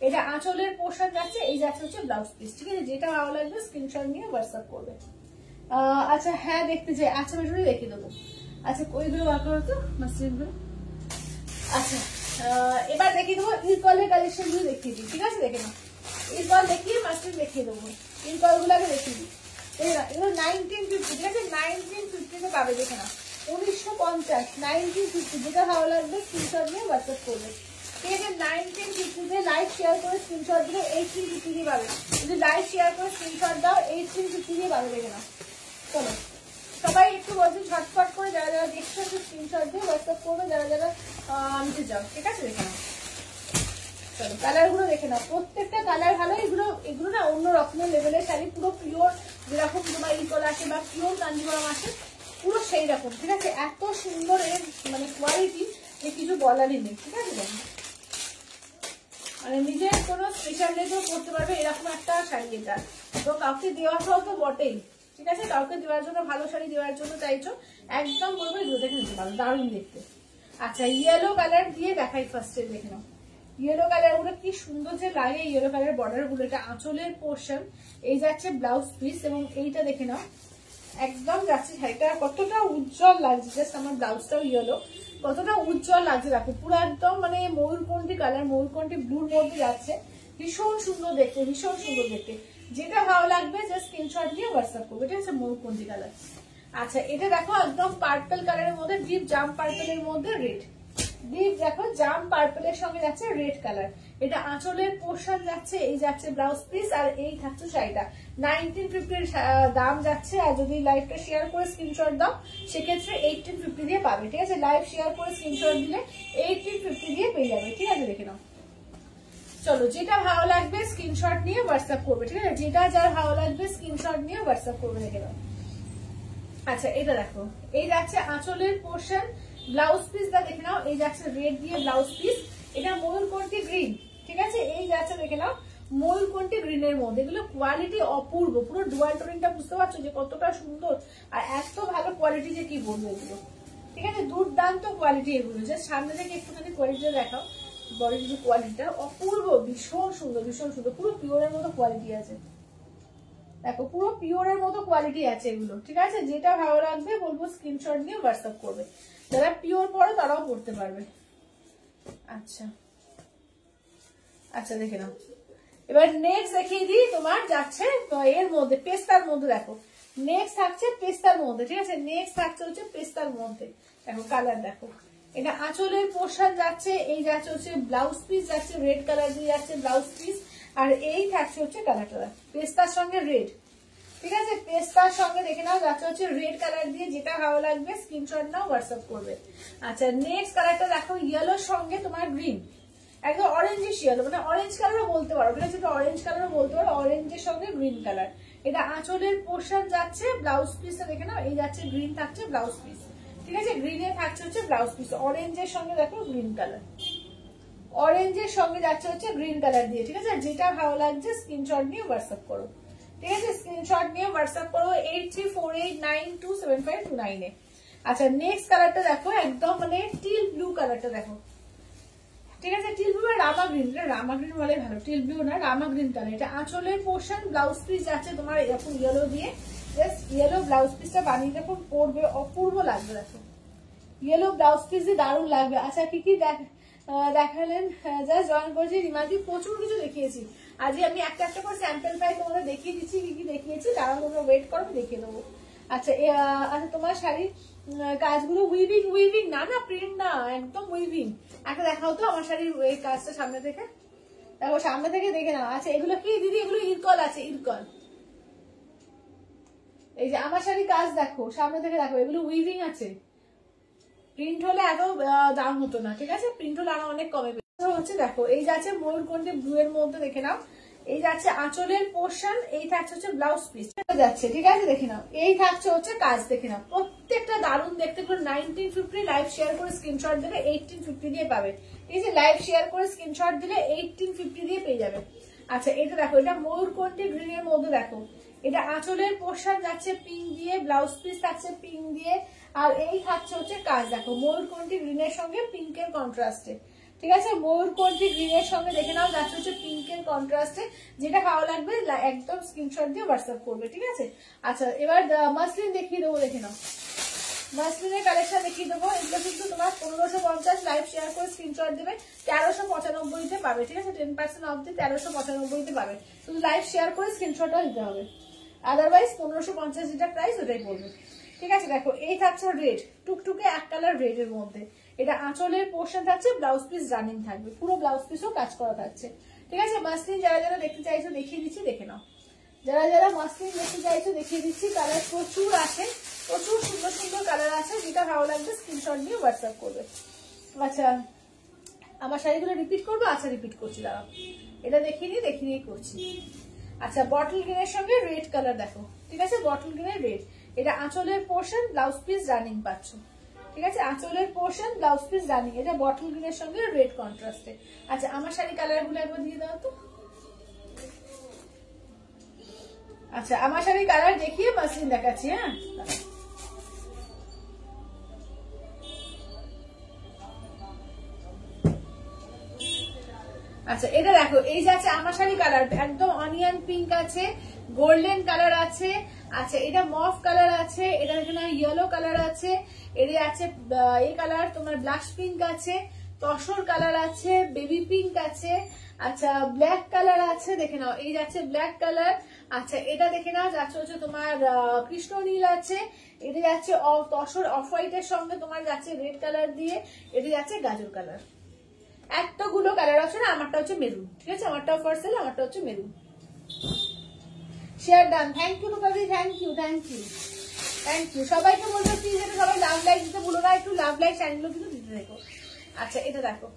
Speaker 1: এটা আঁচলের পোর্শন যাচ্ছে, এই যাচ্ছে হচ্ছে ব্লাউজ পিস, ঠিক আছে, যেটা ভালো লাগবে স্ক্রিনশট নিয়ে হোয়াটসঅ্যাপ করবে। আচ্ছা হ্যাঁ দেখতে চাই, আচ্ছা বেশি দেখিয়ে দেবো। আচ্ছা ওইগুলো বার করো তো মাসলিনগুলো। আচ্ছা এবার দেখিয়ে দেবো ইরকলের কালেকশন গুলো দেখিয়ে দিই, ঠিক আছে, দেখে নাও ইরকল দেখিয়ে মাসলিন দেখিয়ে দেবো, ইরকল গুলো আগে দেখিয়ে দিই। এগুলো 1950, ঠিক আছে, 1950 পাবে, দেখে নাও 1950, 1950, যেটা ভালো লাগবে স্ক্রিনশট নিয়ে হোয়াটসঅ্যাপ করবে, ঠিক আছে। 1950 লাইভ শেয়ার করে স্ক্রিনশট দিলে 1850 দিয়ে পাবে, যদি লাইভ শেয়ার করে স্ক্রিনশট দাও 1850 দিয়ে পাবে, দেখে নাও। চলো সবাই একটু বলছি ঝটফট করে, যারা যারা দেখছো একটু স্ক্রিনশট দিয়ে হোয়াটসঅ্যাপ করবে, যারা যারা নিতে চাও, ঠিক আছে, দেখে নাও। চলো কালার গুলো দেখে নাও, প্রত্যেকটা কালার ভালো, এগুলো না অন্য রকমের লেভেলের শাড়ি, পুরো পিওর, যেরকম তোমার ইকল আসে বা পিওর কাঞ্জিবরম আসে, পুরো সেই রকম, ঠিক আছে, এত সুন্দর এর মানে কোয়ালিটি যে কিছু বলারই নেই, ঠিক আছে, দেখো মানে নিজের কোনো স্পেশাল ডেতেও করতে পারবে এরকম একটা শাড়ি, এটা তো কাউকে দেওয়াটাও তো বটেই, ঠিক আছে, কাউকে দেওয়ার জন্য ভালো শাড়ি দেওয়ার জন্য চাইছো, একদম বলবো এগুলো দেখে নিতে পারো, দারুণ দেখতে। আচ্ছা ইয়েলো কালার দিয়ে দেখাই ফার্স্টে, দেখে নাও ইয়েলো কালার গুলো কি সুন্দর যে লাগে, ইয়েলো কালার বর্ডার গুলো, এটা আঁচলের পোর্শন, এই যাচ্ছে ব্লাউজ পিস, এবং এইটা দেখে নাও একদম যাচ্ছে শাড়িটা কতটা উজ্জ্বল লাগছে, জাস্ট আমার ব্লাউজটাও ইয়েলো, কতটা উজ্জ্বল লাগছে দেখো, পুরো একদম মানে ময়ূরকণ্ঠী কালার, ময়ূরকণ্ঠী ব্লুর মধ্যে যাচ্ছে, ভীষণ সুন্দর দেখতে, ভীষণ সুন্দর দেখতে, যেটা ভালো লাগবে জাস্ট স্ক্রিনশট দিয়ে হোয়াটসঅ্যাপ করবে, ঠিক আছে, ময়ূরকণ্ঠী কালার। আচ্ছা এটা দেখো একদম পার্পল কালারের মধ্যে, ডিপ জাম পার্পলের মধ্যে রেড, ডিপ দেখো জাম পার্পলের সঙ্গে যাচ্ছে রেড কালার, এটা আঁচলের পোর্শন যাচ্ছে, এই যাচ্ছে ব্লাউজ পিস, আর এই থাকছে শাড়িটা 1950 দাম যাচ্ছে, আর যদি লাইভটা শেয়ার করে স্ক্রিনশট দাও সেক্ষেত্রে 1850 দিয়ে পাবে, ঠিক আছে, লাইভ শেয়ার করে স্ক্রিনশট দিলে 1850 দিয়ে পেয়ে যাবে, ঠিক আছে, দেখে নাও। চলো যেটা ভালো লাগবে স্ক্রিনশট নিয়ে হোয়াটসঅ্যাপ করবে, ঠিক আছে, যেটা যার ভালো লাগবে স্ক্রিনশট নিয়ে হোয়াটসঅ্যাপ করবে, দেখে নাও। আচ্ছা এটা দেখো এই যাচ্ছে আঁচলের পোর্শন, ব্লাউজ পিসটা দেখে নাও, এই যাচ্ছে রেড দিয়ে ব্লাউজ পিস, এটা ময়ূরকণ্ঠী গ্রিন, ঠিক আছে, এই যাচ্ছে দেখে নাও ময়ূরকণ্ঠী গ্রিনের মধ্যে, এগুলো কোয়ালিটি অপূর্ব, পুরো ডুয়াল টোনিংটা বুঝতে পারছো যে কতটা সুন্দর, আর এত ভালো কোয়ালিটি যে কি বলবো এগুলো, ঠিক আছে, দুর্দান্ত কোয়ালিটি এগুলো, জাস্ট সামনে থেকে একটুখানি কোয়ালিটিটা দেখাও, বডির যে কোয়ালিটিটা অপূর্ব, ভীষণ সুন্দর, ভীষণ সুন্দর, পুরো পিওরের মতো কোয়ালিটি আছে, দেখো পুরো পিওরের মতো কোয়ালিটি আছে এগুলো, ঠিক আছে, যেটা ভালো লাগবে বলবো স্ক্রিনশট নিয়ে হোয়াটসঅ্যাপ করবে, যারা পিওর পড়ো তারাও পড়তে পারবে। আচ্ছা আচ্ছা দেখে নাও, এবার নেক্সট দেখিয়ে দিই, তোমার যাচ্ছে এর মধ্যে পেস্তার মধ্যে, দেখো নেক্সট থাকছে পেস্তার মধ্যে, ঠিক আছে, নেক্সট থাকছে হচ্ছে পেস্তার মধ্যে, দেখো কালার দেখো, এটা আঁচলের পোর্শন যাচ্ছে, এই যাচ্ছে হচ্ছে ব্লাউজ পিস যাচ্ছে, রেড কালার দিয়ে যাচ্ছে ব্লাউজ পিস, আর এই থাকছে হচ্ছে কালারটা পেস্তার সঙ্গে রেড, ঠিক আছে, পেস্তার সঙ্গে দেখে নাও যাচ্ছে হচ্ছে রেড কালার দিয়ে, যেটা ভালো লাগবে স্ক্রিনশট নাও হোয়াটসঅ্যাপ করবে। আচ্ছা নেক্সট কালারটা দেখো ইয়েলোর সঙ্গে তোমার গ্রিন, একদম অরেঞ্জিশ ইয়েলো, মানে অরেঞ্জ কালারও বলতে পারো, ঠিক আছে, অরেঞ্জ কালারও বলতে পারো, অরেঞ্জের সঙ্গে গ্রিন কালার, এটা আঁচলের পোর্শন যাচ্ছে, ব্লাউজ পিসটা দেখে নাও, এই যাচ্ছে গ্রিন থাকছে ব্লাউজ পিস, ঠিক আছে, গ্রিনে থাকছে হচ্ছে ব্লাউজ পিস, অরেঞ্জের সঙ্গে দেখো গ্রিন কালার, অরেঞ্জের সঙ্গে যাচ্ছে হচ্ছে গ্রিন কালার দিয়ে, ঠিক আছে, যেটা ভালো লাগছে স্ক্রিনশট নিয়ে হোয়াটসঅ্যাপ করো, ঠিক আছে, স্ক্রিনশট নিয়ে হোয়াটসঅ্যাপ করো 8348927529 এ। আচ্ছা নেক্সট কালারটা দেখো একদম মানে টিল ব্লু কালারটা দেখো, ঠিক আছে, টিল ব্লু আর রামা গ্রিন, রামা গ্রিন বলে ভালো, টিল ব্লু না রামা গ্রিন কালার, এটা আঁচলের পোর্শন, ব্লাউজ পিস যাচ্ছে তোমার এরকম ইয়েলো দিয়ে, জাস্ট ইয়েলো ব্লাউজ পিসটা বানিয়ে যখন পরবে অপূর্ব লাগবে, দেখো ইয়েলো ব্লাউজ পিস দিয়ে দারুণ লাগবে। আচ্ছা কি কি দেখালেন, জাস্ট জয়েন করেছি রিমাদি, প্রচুর কিছু দেখিয়েছি, আজকে আমি একটা একটা করে স্যাম্পল পাই তোমাদের দেখিয়ে দিচ্ছি, কি কি দেখিয়েছি, তারা তোমরা ওয়েট করো দেখিয়ে দেবো। আচ্ছা আচ্ছা তোমার শাড়ি কাজগুলো উইভিং উইভিং না না প্রিন্ট না, একদম উইভিং। একটা দেখাও তো আমার শাড়ির এই কাজটা সামনে থেকে, দেখো সামনে থেকে দেখে নাও। আচ্ছা এগুলো কি দিদি? এগুলো ইরকল আছে, ইরকল। এই যে আমার শাড়ির কাজ দেখো, সামনে থেকে দেখো, এগুলো উইভিং আছে। প্রিন্ট হলে এত দাম হতো না, ঠিক আছে? প্রিন্ট হলে আরো অনেক কমে হচ্ছে। দেখো এই যাচ্ছে ময়ূরকণ্ঠী ব্লু এর মধ্যে, দেখে নাও। এই যাচ্ছে আঁচলের পোর্শন, এই থাকছে হচ্ছে ব্লাউজ পিস যাচ্ছে, ঠিক আছে? দেখে নাও, এই থাকছে হচ্ছে কাজ, দেখে নাও। প্রত্যেকটা দারুণ দেখতে। পুরো 1950 লাইভ শেয়ার করে স্ক্রিনশট দিলে 1850 দিয়ে পাবে। এই যে লাইভ শেয়ার করে স্ক্রিনশট দিলে 1850 দিয়ে পেয়ে যাবে। আচ্ছা এটা দেখো, এটা ময়ূরকণ্ঠী গ্রিন এর মধ্যে, দেখো এটা আঁচলের পোর্শন যাচ্ছে পিঙ্ক দিয়ে, ব্লাউজ পিস থাকছে পিঙ্ক দিয়ে, আর এই থাকছে হচ্ছে কাজ। দেখো ময়ূরকণ্ঠী গ্রিনের সঙ্গে পিঙ্কের কন্ট্রাস্টে, ঠিক আছে? ময়ূরকণ্ঠী গ্রিনের সঙ্গে দেখে নাও যাচ্ছে হচ্ছে পিঙ্কের কন্ট্রাস্টে। যেটা ভালো লাগবে একদম স্ক্রিনশট দিয়ে হোয়াটসঅ্যাপ করবে, ঠিক আছে? আচ্ছা এবার মাসলিন দেখিয়ে দেবো, দেখে নাও। মাসলিনের কালেকশন দেখিয়ে দেবো। এগুলো কিন্তু তোমার 1550 লাইভ শেয়ার করে স্ক্রিনশট দেবে 1395 তে পাবে, ঠিক আছে? 10% অফ দিয়ে 1395 তে পাবে। শুধু লাইভ শেয়ার করে স্ক্রিনশটটা দিতে হবে, আদারওয়াইজ 1550 যেটা প্রাইস ওটাই পড়বে, ঠিক আছে? দেখো এই থাকছে রেড, টুকটুকে এক কালার রেড এর মধ্যে। এটা আঁচলের পোর্শন থাকছে, ব্লাউজ পিস রানিং থাকবে, পুরো ব্লাউজ পিসও কাজ করা থাকছে, ঠিক আছে? মাসলিন যারা যারা দেখতে চাইছো দেখিয়ে দিচ্ছি, দেখে নাও। যারা যারা মাসলিন দেখতে চাইছো দেখিয়ে দিচ্ছি। কালার প্রচুর আছে, প্রচুর সুন্দর সুন্দর কালার আছে। যেটা ভালো লাগবে স্ক্রিনশট নিয়ে হোয়াটসঅ্যাপ করবে। আচ্ছা আমার শাড়িগুলো রিপিট করবো? আচ্ছা রিপিট করছি, দাঁড়াও এটা দেখিয়ে নিয়ে করছি। আচ্ছা বটল গ্রিনের সঙ্গে রেড কালার দেখো, ঠিক আছে? বটল গ্রিনের রেড, এটা আঁচলের পোর্শন, ব্লাউজ পিস রানিং পাচ্ছ, ঠিক আছে? আঁচলের পোর্শন, ব্লাউজ পিস রানিং, এটা বটল গ্রিনের সঙ্গে রেড কন্ট্রাস্টে। আচ্ছা আমার শাড়ি কালার গুলো একবার দিয়ে দাও তো। আচ্ছা আমার শাড়ি কালার দেখিয়ে মাসলিন দেখাচ্ছি, হ্যাঁ? আচ্ছা এটা দেখো, এই যাচ্ছে আমার শাড়ি কালার, একদম অনিয়ন পিঙ্ক আছে, গোল্ডেন কালার আছে, আচ্ছা এটা মফ কালার আছে, এটা এখানে ইয়েলো কালার আছে, এর আছে এই কালার তোমার ব্লাশ পিঙ্ক আছে, তসর কালার আছে, বেবি পিঙ্ক আছে, আচ্ছা ব্ল্যাক কালার আছে, দেখে নাও এই যাচ্ছে ব্ল্যাক কালার। আচ্ছা এটা দেখে নাও যাচ্ছে হচ্ছে তোমার কৃষ্ণ নীল আছে, এটা যাচ্ছে তসর অফ হোয়াইট এর সঙ্গে তোমার যাচ্ছে রেড কালার দিয়ে, এটা যাচ্ছে গাজর কালার। এতগুলো কালার আছে না, আমারটা হচ্ছে মেরুন, ঠিক আছে? আমারটাও ফার্স্ট সেল, আমারটা হচ্ছে maroon. Share done, thank you টুকাদি, thank you thank you thank you. সবাইকে বলবো প্লিজ এটা সবাই লাভ লাইক দিতে ভুলো না, একটু লাভ লাইক চ্যানেলগুলো কিন্তু দিতে দেখো। আচ্ছা এটা দেখো,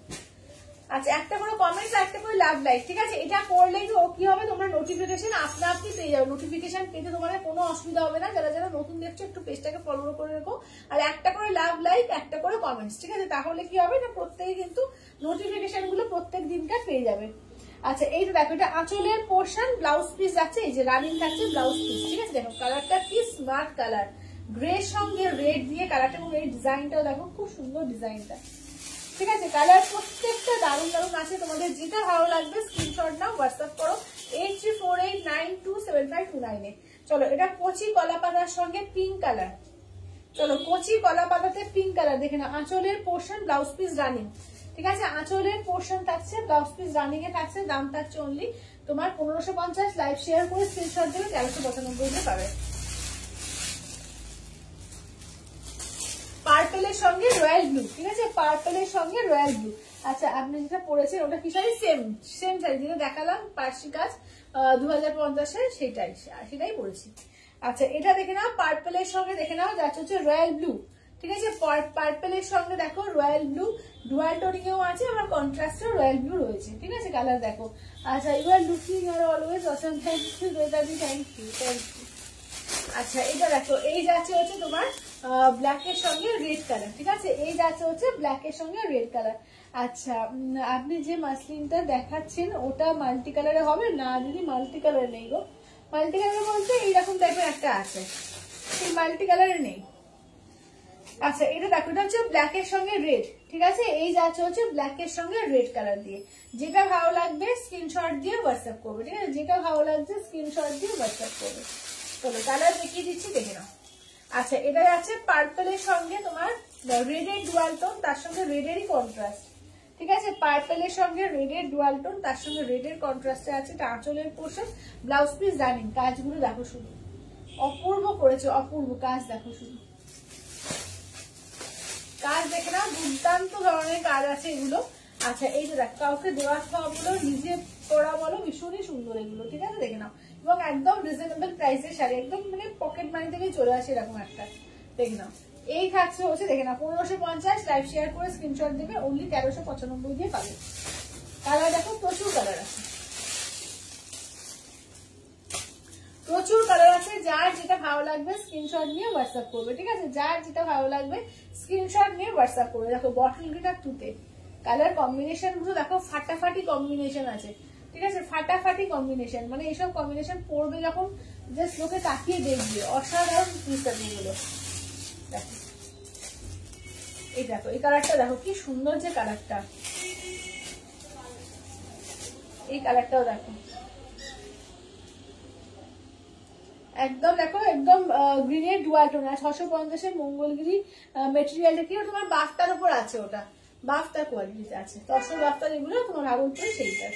Speaker 1: আচ্ছা একটা করে কমেন্টস, একটা করে লাভ লাইক, ঠিক আছে? এটা করলে কি হবে, তোমরা নোটিফিকেশন আপনা আপনি পেয়ে যাবে। নোটিফিকেশন পেতে তোমাদের কোনো অসুবিধা হবে না। যারা যারা নতুন দেখছো একটু পেজটাকে ফলো করে রেখো, আর একটা করে লাভ লাইক, একটা করে কমেন্টস, ঠিক আছে? তাহলে কি হবে না, প্রত্যেকে কিন্তু নোটিফিকেশন গুলো প্রত্যেক দিনকার পেয়ে যাবে। আচ্ছা এইটা দেখো, এটা আঁচলের পোর্শন, ব্লাউজ পিস যাচ্ছে, এই যে রানিং থাকছে ব্লাউজ পিস, ঠিক আছে? দেখো কালারটা কি স্মার্ট কালার, গ্রে সঙ্গে রেড দিয়ে কালারটা, এবং এই ডিজাইনটাও দেখো খুব সুন্দর ডিজাইনটা, ঠিক আছে? কালার প্রত্যেকটা দারুণ দারুণ আছে। তোমাদের যেটা ভালো লাগবে স্ক্রিনশট নাও, হোয়াটসঅ্যাপ করো 8348927529 এ। চলো এটা কচি কলা পাতার সঙ্গে পিঙ্ক কালার, চলো কচি কলা পাতাতে পিঙ্ক কালার, দেখে না আঁচলের পোর্শন, ব্লাউজ পিস রানিং, ঠিক আছে? আঁচলের পোর্শন থাকছে, ব্লাউজ পিস রানিং এ থাকছে, দাম থাকছে অনলি তোমার 1550। লাইভ শেয়ার করে স্ক্রিনশট দেবে 1395 দিয়ে পাবে। পার্পেলের সঙ্গে রয়্যাল ব্লু, ঠিক আছে? পার্পেলের সঙ্গে রয়্যাল ব্লু। আচ্ছা আপনি যেটা পরেছেন ওটা কি শাড়ি? সেম সেম শাড়ি যেটা দেখালাম পার্সি কাজ 2050-এর, সেটাই পরেছি। আচ্ছা এটা দেখে নাও, পার্পেলের সঙ্গে দেখে নাও যাচ্ছে হচ্ছে রয়্যাল ব্লু, ঠিক আছে? পার্পেলের সঙ্গে দেখো রয়্যাল ব্লু, ডুয়াল টোনিং এও আছে, আমার কন্ট্রাস্টেও রয়্যাল ব্লু রয়েছে, ঠিক আছে? কালার দেখো। আচ্ছা you are looking you are always awesome, thank you রেদাদি, থ্যাংক ইউ থ্যাংক ইউ। আচ্ছা এটা দেখো, এই যাচ্ছে হচ্ছে তোমার ব্ল্যাক এর সঙ্গে রেড কালার, ঠিক আছে? এই যাচ্ছে হচ্ছে ব্ল্যাক এর সঙ্গে রেড কালার। আচ্ছা আপনি যে মাসলিনটা দেখাচ্ছেন ওটা মাল্টি কালারে হবে না দিদি? মাল্টি কালার নেই গো, মাল্টি কালার বলতে এইরকম টাইপের একটা আছে, সেই মাল্টি কালারে নেই। আচ্ছা এটা দেখো, এটা হচ্ছে ব্ল্যাক এর সঙ্গে রেড, ঠিক আছে? এই যাচ্ছে হচ্ছে ব্ল্যাক এর সঙ্গে রেড কালার দিয়ে। যেটা ভালো লাগবে স্ক্রিনশট দিয়ে হোয়াটসঅ্যাপ করবে, ঠিক আছে? যেটা ভালো লাগছে স্ক্রিনশট দিয়ে হোয়াটসঅ্যাপ করবে। চলো কালার দেখিয়ে দিচ্ছি, দেখে নাও। আচ্ছা এটা যাচ্ছে পার্পেলের সঙ্গে তোমার রেডের ডুয়াল টোন, তার সঙ্গে রেডেরই কন্ট্রাস্ট, ঠিক আছে? পার্পেলের সঙ্গে রেডের ডুয়াল টোন, তার সঙ্গে রেডের কন্ট্রাস্টে আছে। এটা আঁচলের পোর্শন, ব্লাউজ পিস রানিং, কাজগুলো দেখো শুধু অপূর্ব করেছে, অপূর্ব কাজ দেখো শুধু। কাজ দেখে নাও, দুর্দান্ত ধরনের কাজ আছে এগুলো। আচ্ছা এই যে দেখো, কাউকে দেওয়া খাওয়া বলো, নিজে পরা বলো, ভীষণই সুন্দর এগুলো, ঠিক আছে দেখে নাও। এবং একদম রিজনেবল প্রাইসের শাড়ি, একদম মানে পকেট মানি থেকে চলে আসে এরকম একটা, দেখে নাও। এই থাকছে হচ্ছে দেখে নাও 1550, লাইভ শেয়ার করে স্ক্রিনশট দেবে, অনলি 1395 দিয়ে পাবে। কালার দেখো প্রচুর কালার আছে, প্রচুর কালার আছে। যার যেটা ভালো লাগবে স্ক্রিনশট নিয়ে হোয়াটসঅ্যাপ করবে, ঠিক আছে? যার যেটা ভালো লাগবে স্ক্রিনশট নিয়ে হোয়াটসঅ্যাপ করবে। দেখো বটল গ্রিন আর তুতে কালার কম্বিনেশন গুলো দেখো, ফাটাফাটি কম্বিনেশন আছে, ঠিক আছে? ফাটাফাটি কম্বিনেশন, মানে এইসব কম্বিনেশন পরবে যখন জাস্ট লোকে তাকিয়ে দেখবে, অসাধারণ পিসটা এগুলো। দেখো এই দেখো, এই কালারটা দেখো কি সুন্দর যে কালারটা, এই কালারটাও দেখো একদম, দেখো একদম গ্রিনের ডুয়াল টোন। 650-এর মঙ্গলগিরি মেটেরিয়ালটা কি তোমার বাফটার উপর আছে, ওটা বাফটার কোয়ালিটিতে আছে, তসর বাফটার এগুলো তোমার ভাগলপুরে সেইটা।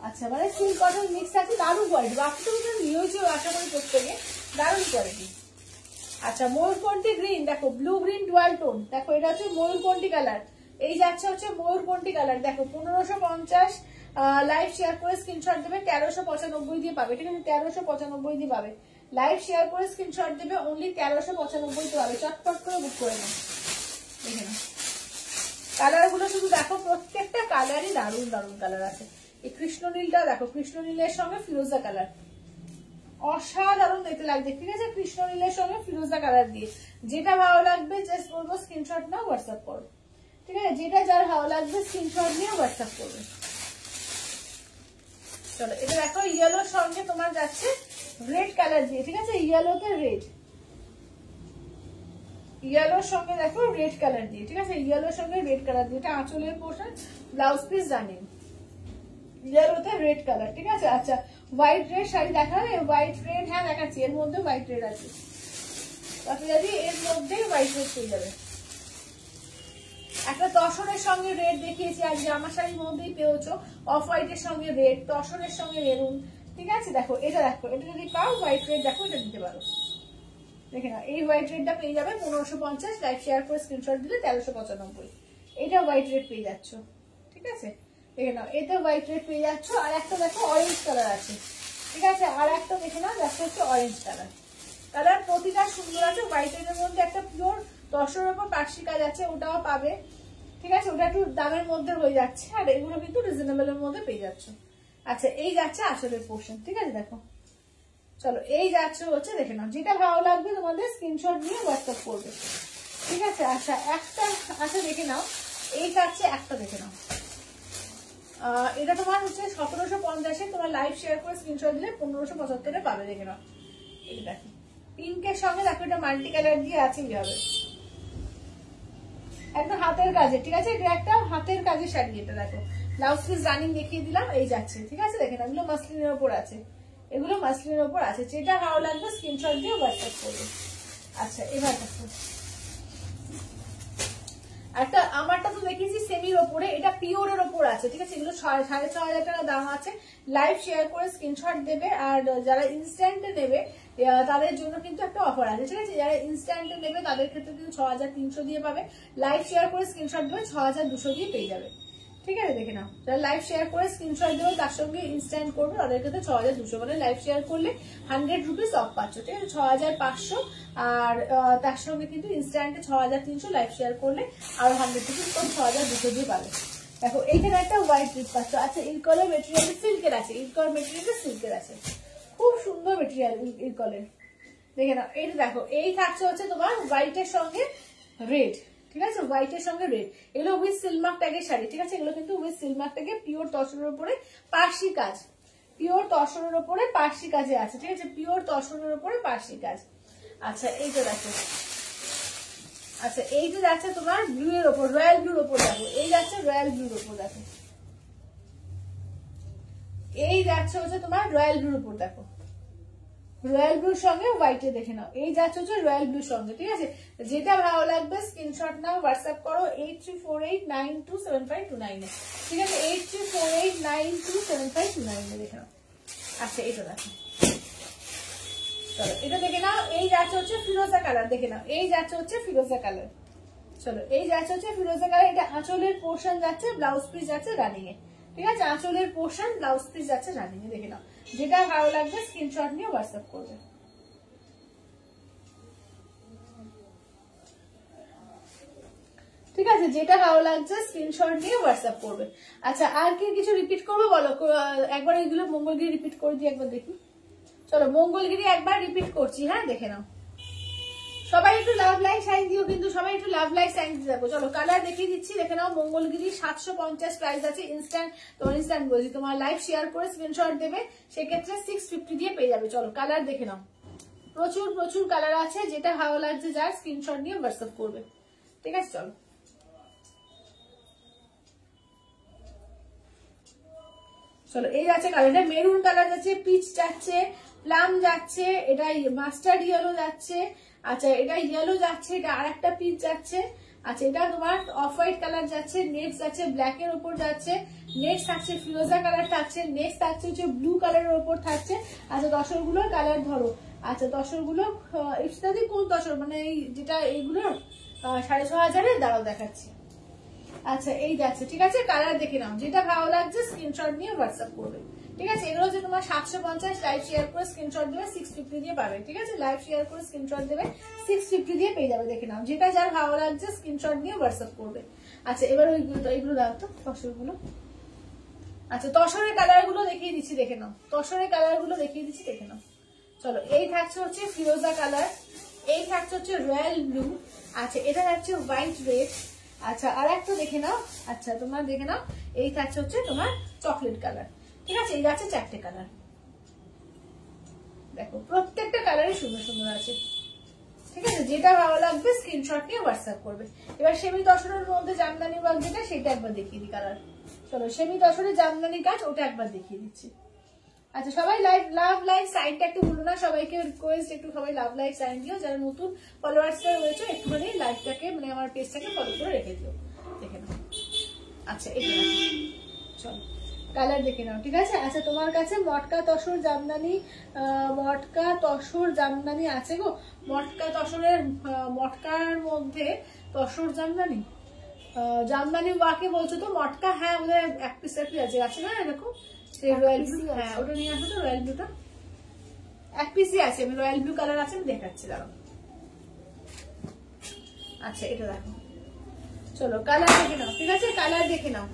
Speaker 1: আচ্ছা মানে সিল্ক কটন মিক্স আছে, দারুণ কোয়ালিটি। বাফটা তো নিয়েছে আশা করি প্রত্যেকে, দারুণ কোয়ালিটি। আচ্ছা ময়ূরকণ্ঠী গ্রিন, দেখো ব্লু গ্রিন ডুয়াল টোন, দেখো এটা হচ্ছে ময়ূরকণ্ঠী কালার। এই যাচ্ছে হচ্ছে ময়ূরকণ্ঠী কালার, দেখো 1550, লাইভ শেয়ার করে স্ক্রিনশট দেবে, 1395 দিয়ে পাবে, ঠিক আছে? 1395 দিয়ে পাবে। লাইভ শেয়ার করে স্ক্রিনশট দেবে, অনলি 1395 দিয়ে পাবে। চটপট করে বুক করে নাও, দেখে নাও। কালার গুলো শুধু দেখো, প্রত্যেকটা কালারই দারুণ দারুণ কালার আছে। এই কৃষ্ণ নীলটা দেখো, কৃষ্ণ নীলের সঙ্গে ফিরোজা কালার, অসাধারণ দেখতে লাগবে, ঠিক আছে? কৃষ্ণ নীলের সঙ্গে ফিরোজা কালার দিয়ে যেটা ভালো লাগবে জাস্ট বলবো স্ক্রিনশট নাও, হোয়াটসঅ্যাপ করো, ঠিক আছে? যেটা যার ভালো লাগবে স্ক্রিনশট নিয়ে হোয়াটসঅ্যাপ করবে। চলো এটা দেখো, ইয়েলোর সঙ্গে তোমার যাচ্ছে রেড কালার দিয়ে, ঠিক আছে? ইয়েলোতে রেড, ইয়েলোর সঙ্গে দেখো রেড কালার দিয়ে, ঠিক আছে? ইয়েলোর সঙ্গে রেড কালার দিয়ে, এটা আঁচলের পোর্শন, ব্লাউজ পিস জানিয়ে ইয়েলোতে রেড কালার, ঠিক আছে? আচ্ছা হোয়াইট রেড শাড়ি দেখাবে, হোয়াইট রেড হ্যাঁ দেখাচ্ছি, এর মধ্যে হোয়াইট রেড আছে, যদি এর মধ্যেই হোয়াইট রেড পেয়ে যাবে। একটা তসরের সঙ্গে রেড দেখিয়েছি আর জামা শাড়ির মধ্যেই পেয়েছো, অফ হোয়াইটের সঙ্গে রেড, তসরের সঙ্গে মেরুন, ঠিক আছে? দেখো এটা, দেখো এটা যদি পাও হোয়াইট রেড, দেখো এটা দিতে পারো, দেখে না? এই হোয়াইট রেডটা পেয়ে যাবে 1550, লাইভ শেয়ার করে স্ক্রিনশট দিলে 1395। এটা হোয়াইট রেড পেয়ে যাচ্ছ, ঠিক আছে? দেখে নাও, এতে হোয়াইট রেড পেয়ে যাচ্ছ। আর একটা দেখো অরেঞ্জ কালার আছে, ঠিক আছে? আর একটা দেখে নাও, দেখো হচ্ছে অরেঞ্জ কালার। কালার প্রতিটা সুন্দর আছে। হোয়াইট রেডের মধ্যে একটা পিওর তসরের উপর পার্সি কাজ আছে, ওটাও পাবে, ঠিক আছে? ওটা একটু দামের মধ্যে হয়ে যাচ্ছে, আর এগুলো কিন্তু রিজনেবলের মধ্যে পেয়ে যাচ্ছ। আচ্ছা এই যাচ্ছে আসলের পোর্শন, ঠিক আছে? দেখো চলো এই যাচ্ছে হচ্ছে, দেখে নাও যেটা ভালো লাগবে তোমাদের স্ক্রিনশট নিয়ে হোয়াটসঅ্যাপ করবে, ঠিক আছে? আচ্ছা একটা আছে দেখে নাও, এই যাচ্ছে একটা, দেখে নাও এটা তোমার হচ্ছে 1750, তোমার লাইভ শেয়ার করে স্ক্রিনশট দিলে 1575 পাবে, দেখে নাও। এই দেখো পিঙ্কের সঙ্গে দেখো, এটা মাল্টি কালার দিয়ে আছে, এইভাবে একদম হাতের কাজে, ঠিক আছে? এটা একটা হাতের কাজের শাড়ি, এটা দেখো ব্লাউজ পিস রানিং দেখিয়ে দিলাম, এই যাচ্ছে, ঠিক আছে? দেখেন এগুলো মাসলিনের ওপর আছে, এগুলো মাসলিনের ওপর আছে, যেটা ভালো লাগবে স্ক্রিনশট দিয়ে হোয়াটসঅ্যাপ করবে। আচ্ছা এবার দেখো একটা, আমারটা তো দেখিয়েছি সেমির ওপরে, এটা পিওরের ওপর আছে, ঠিক আছে? এগুলো 6500 টাকা দাম আছে। লাইভ শেয়ার করে স্ক্রিনশট দেবে, আর যারা ইনস্ট্যান্টে নেবে তাদের জন্য কিন্তু একটা অফার আছে, ঠিক আছে? যারা ইনস্ট্যান্টে নেবে তাদের ক্ষেত্রে কিন্তু 6300 দিয়ে পাবে, লাইভ শেয়ার করে স্ক্রিনশট দেবে 6200 দিয়ে পেয়ে যাবে, ঠিক আছে? দেখে নাও, যারা লাইভ শেয়ার করে স্ক্রিনশট দেবে তার সঙ্গে ইনস্ট্যান্ট করবে তাদের ক্ষেত্রে 6200, মানে লাইভ শেয়ার করলে 100 রুপিস অফ পাচ্ছ, ঠিক আছে? 6500, আর তার সঙ্গে কিন্তু ইনস্ট্যান্টে 6300, লাইভ শেয়ার করলে আর 100 রুপিস কম 6200 দিয়ে পাবে। দেখো এইখানে একটা হোয়াইট রিপ পাচ্ছ। আচ্ছা ইরকলের মেটেরিয়াল সিল্কের আছে, ইরকল মেটেরিয়াল সিল্কের আছে, খুব সুন্দর মেটেরিয়াল ইরকলের, দেখে নাও। এইটা দেখো, এই থাকছে হচ্ছে তোমার হোয়াইটের সঙ্গে রেড, ঠিক আছে? হোয়াইটের সঙ্গে রেড, এগুলো উইথ সিলমার্ক ট্যাগের শাড়ি, ঠিক আছে? এগুলো কিন্তু উইথ সিলমার্ক ট্যাগে পিওর তসরের উপরে পার্সি কাজ, পিওর তসরের উপরে পার্সি কাজে আছে, ঠিক আছে? পিওর তসরের উপরে পার্সি কাজ। আচ্ছা এইটা দেখো, আচ্ছা এইটা যাচ্ছে তোমার ব্লু এর উপর, রয়্যাল ব্লুর উপর, দেখো এই যাচ্ছে রয়্যাল ব্লুর উপর, দেখো এই যাচ্ছে হচ্ছে তোমার রয়্যাল ব্লুর উপর, দেখো রয়্যাল ব্লুর সঙ্গে হোয়াইটে, দেখে নাও এই যাচ্ছে হচ্ছে রয়্যাল ব্লুর সঙ্গে, ঠিক আছে? যেটা ভালো লাগবে স্ক্রিনশট নাও, হোয়াটসঅ্যাপ করো 8348927529, ঠিক আছে? 8348927529, দেখে নাও। আচ্ছা এটা দেখো, চলো এটা দেখে নাও, এই যাচ্ছে হচ্ছে ফিরোজা কালার, দেখে নাও এই যাচ্ছে হচ্ছে ফিরোজা কালার, চলো এই যাচ্ছে হচ্ছে ফিরোজা কালার, এটা আঁচলের পোর্শন যাচ্ছে, ব্লাউজ পিস যাচ্ছে রানিং এ, ঠিক আছে? আঁচলের পোর্শন, ব্লাউজ পিস যাচ্ছে রানিং এ, দেখে নাও। যেটা ভালো লাগবে স্ক্রিনশট নিয়ে হোয়াটসঅ্যাপ করবে, ঠিক আছে? যেটা ভালো লাগছে স্ক্রিনশট নিয়ে হোয়াটসঅ্যাপ করবে। আচ্ছা আর কি কিছু রিপিট করবো বলো? একবার এইগুলো মঙ্গলগিরি রিপিট করে দিই একবার, দেখি। চলো মঙ্গলগিরি একবার রিপিট করছি, হ্যাঁ দেখে নাও। সবাই একটু লাভ লাইক সাইন দিও, কিন্তু সবাই একটু লাভ লাইক সাইন দিয়ে দেখো। চলো কালার দেখিয়ে দিচ্ছি, দেখে নাও। মঙ্গলগিরি 750 প্রাইস আছে, ইনস্ট্যান্ট, তোমার ইনস্ট্যান্ট বলছি, তোমার লাইভ শেয়ার করে স্ক্রিনশট দেবে, সেক্ষেত্রে 650 দিয়ে পেয়ে যাবে। চলো কালার দেখে নাও, প্রচুর প্রচুর কালার আছে, যেটা ভালো লাগছে যার স্ক্রিনশট নিয়ে হোয়াটসঅ্যাপ করবে, ঠিক আছে? চলো চলো এই যাচ্ছে কালার, এটা মেরুন কালার যাচ্ছে, পিচ যাচ্ছে, প্লাম যাচ্ছে, এটা মাস্টার্ড ইয়েলো যাচ্ছে, আচ্ছা এটা ইয়েলো যাচ্ছে, এটা আর একটা পিচ যাচ্ছে, আচ্ছা এটা তোমার অফ হোয়াইট কালার যাচ্ছে, নেক্সট যাচ্ছে ব্ল্যাক এর উপর যাচ্ছে, নেক্সট থাকছে ফিরোজা কালার থাকছে, নেক্সট থাকছে হচ্ছে ব্লু কালারের উপর থাকছে। আচ্ছা দশরগুলোর কালার ধরো, আচ্ছা দশরগুলো ইফতাদি কোন দশর, মানে এই যেটা এইগুলো 6500 দাঁড়াও দেখাচ্ছি। আচ্ছা এই যাচ্ছে, ঠিক আছে? কালার দেখে নাও, যেটা ভালো লাগছে স্ক্রিনশট নিয়ে হোয়াটসঅ্যাপ করবে, ঠিক আছে? এগুলো হচ্ছে তোমার 750, লাইভ শেয়ার করে স্ক্রিনশট দেবে 650 দিয়ে পাবে, ঠিক আছে? লাইভ শেয়ার করে স্ক্রিনশট দেবে 650 দিয়ে পেয়ে যাবে, দেখে নাও। যেটা যার ভালো লাগছে স্ক্রিনশট নিয়ে হোয়াটসঅ্যাপ করবে। আচ্ছা এবার এইগুলো দাও তো, তসরগুলো। আচ্ছা তসরের কালার গুলো দেখিয়ে দিচ্ছি, দেখে নাও। তসরের কালার গুলো দেখিয়ে দিচ্ছি, দেখে নাও। চলো এই থাকছে হচ্ছে ফিরোজা কালার, এই থাকছে হচ্ছে রয়্যাল ব্লু, আচ্ছা এটা থাকছে হোয়াইট রেড, আচ্ছা আর একটা দেখে নাও, আচ্ছা তোমার দেখে নাও, এই থাকছে হচ্ছে তোমার চকলেট কালার, ঠিক আছে? এই যাচ্ছে 4টে কালার, দেখো প্রত্যেকটা কালারই সুন্দর সুন্দর আছে, ঠিক আছে? যেটা ভালো লাগবে স্ক্রিনশট নিয়ে হোয়াটসঅ্যাপ করবে। এবার সেমি দশরের মধ্যে জামদানি ওয়ার্ক যেটা, সেটা একবার দেখিয়ে দিই কালার। চলো সেমি দশরের জামদানি কাজ, ওটা একবার দেখিয়ে দিচ্ছি। আচ্ছা সবাই লাভ লাইক সাইনটা একটু ভুলো না, সবাইকে রিকোয়েস্ট একটু সবাই লাভ লাইক সাইন দিও, যারা নতুন ফলোয়ার্সরা রয়েছে একটুখানি লাইভটাকে, মানে আমার পেজটাকে ফলো করে রেখে দিও, দেখে নাও। আচ্ছা এটা চলো কালার দেখে নাও, ঠিক আছে? আচ্ছা তোমার কাছে মটকা তসর জামদানি, মটকা তসর জামদানি আছে গো? মটকা তসরের, মটকার মধ্যে তসর জামদানি, জামদানি ওয়াকে বলছো তো? মটকা, হ্যাঁ আমাদের এক পিস আছে, আছে না এরকম? রয়্যাল ব্লু, হ্যাঁ ওটা নিয়ে আসো তো, রয়্যাল ব্লুটা এক পিসই আছে, আমি রয়্যাল ব্লু কালার আছে, আমি দেখাচ্ছি দাঁড়াও। আচ্ছা এটা দেখো, চলো কালার দেখে নাও, ঠিক আছে? কালার দেখে নাও,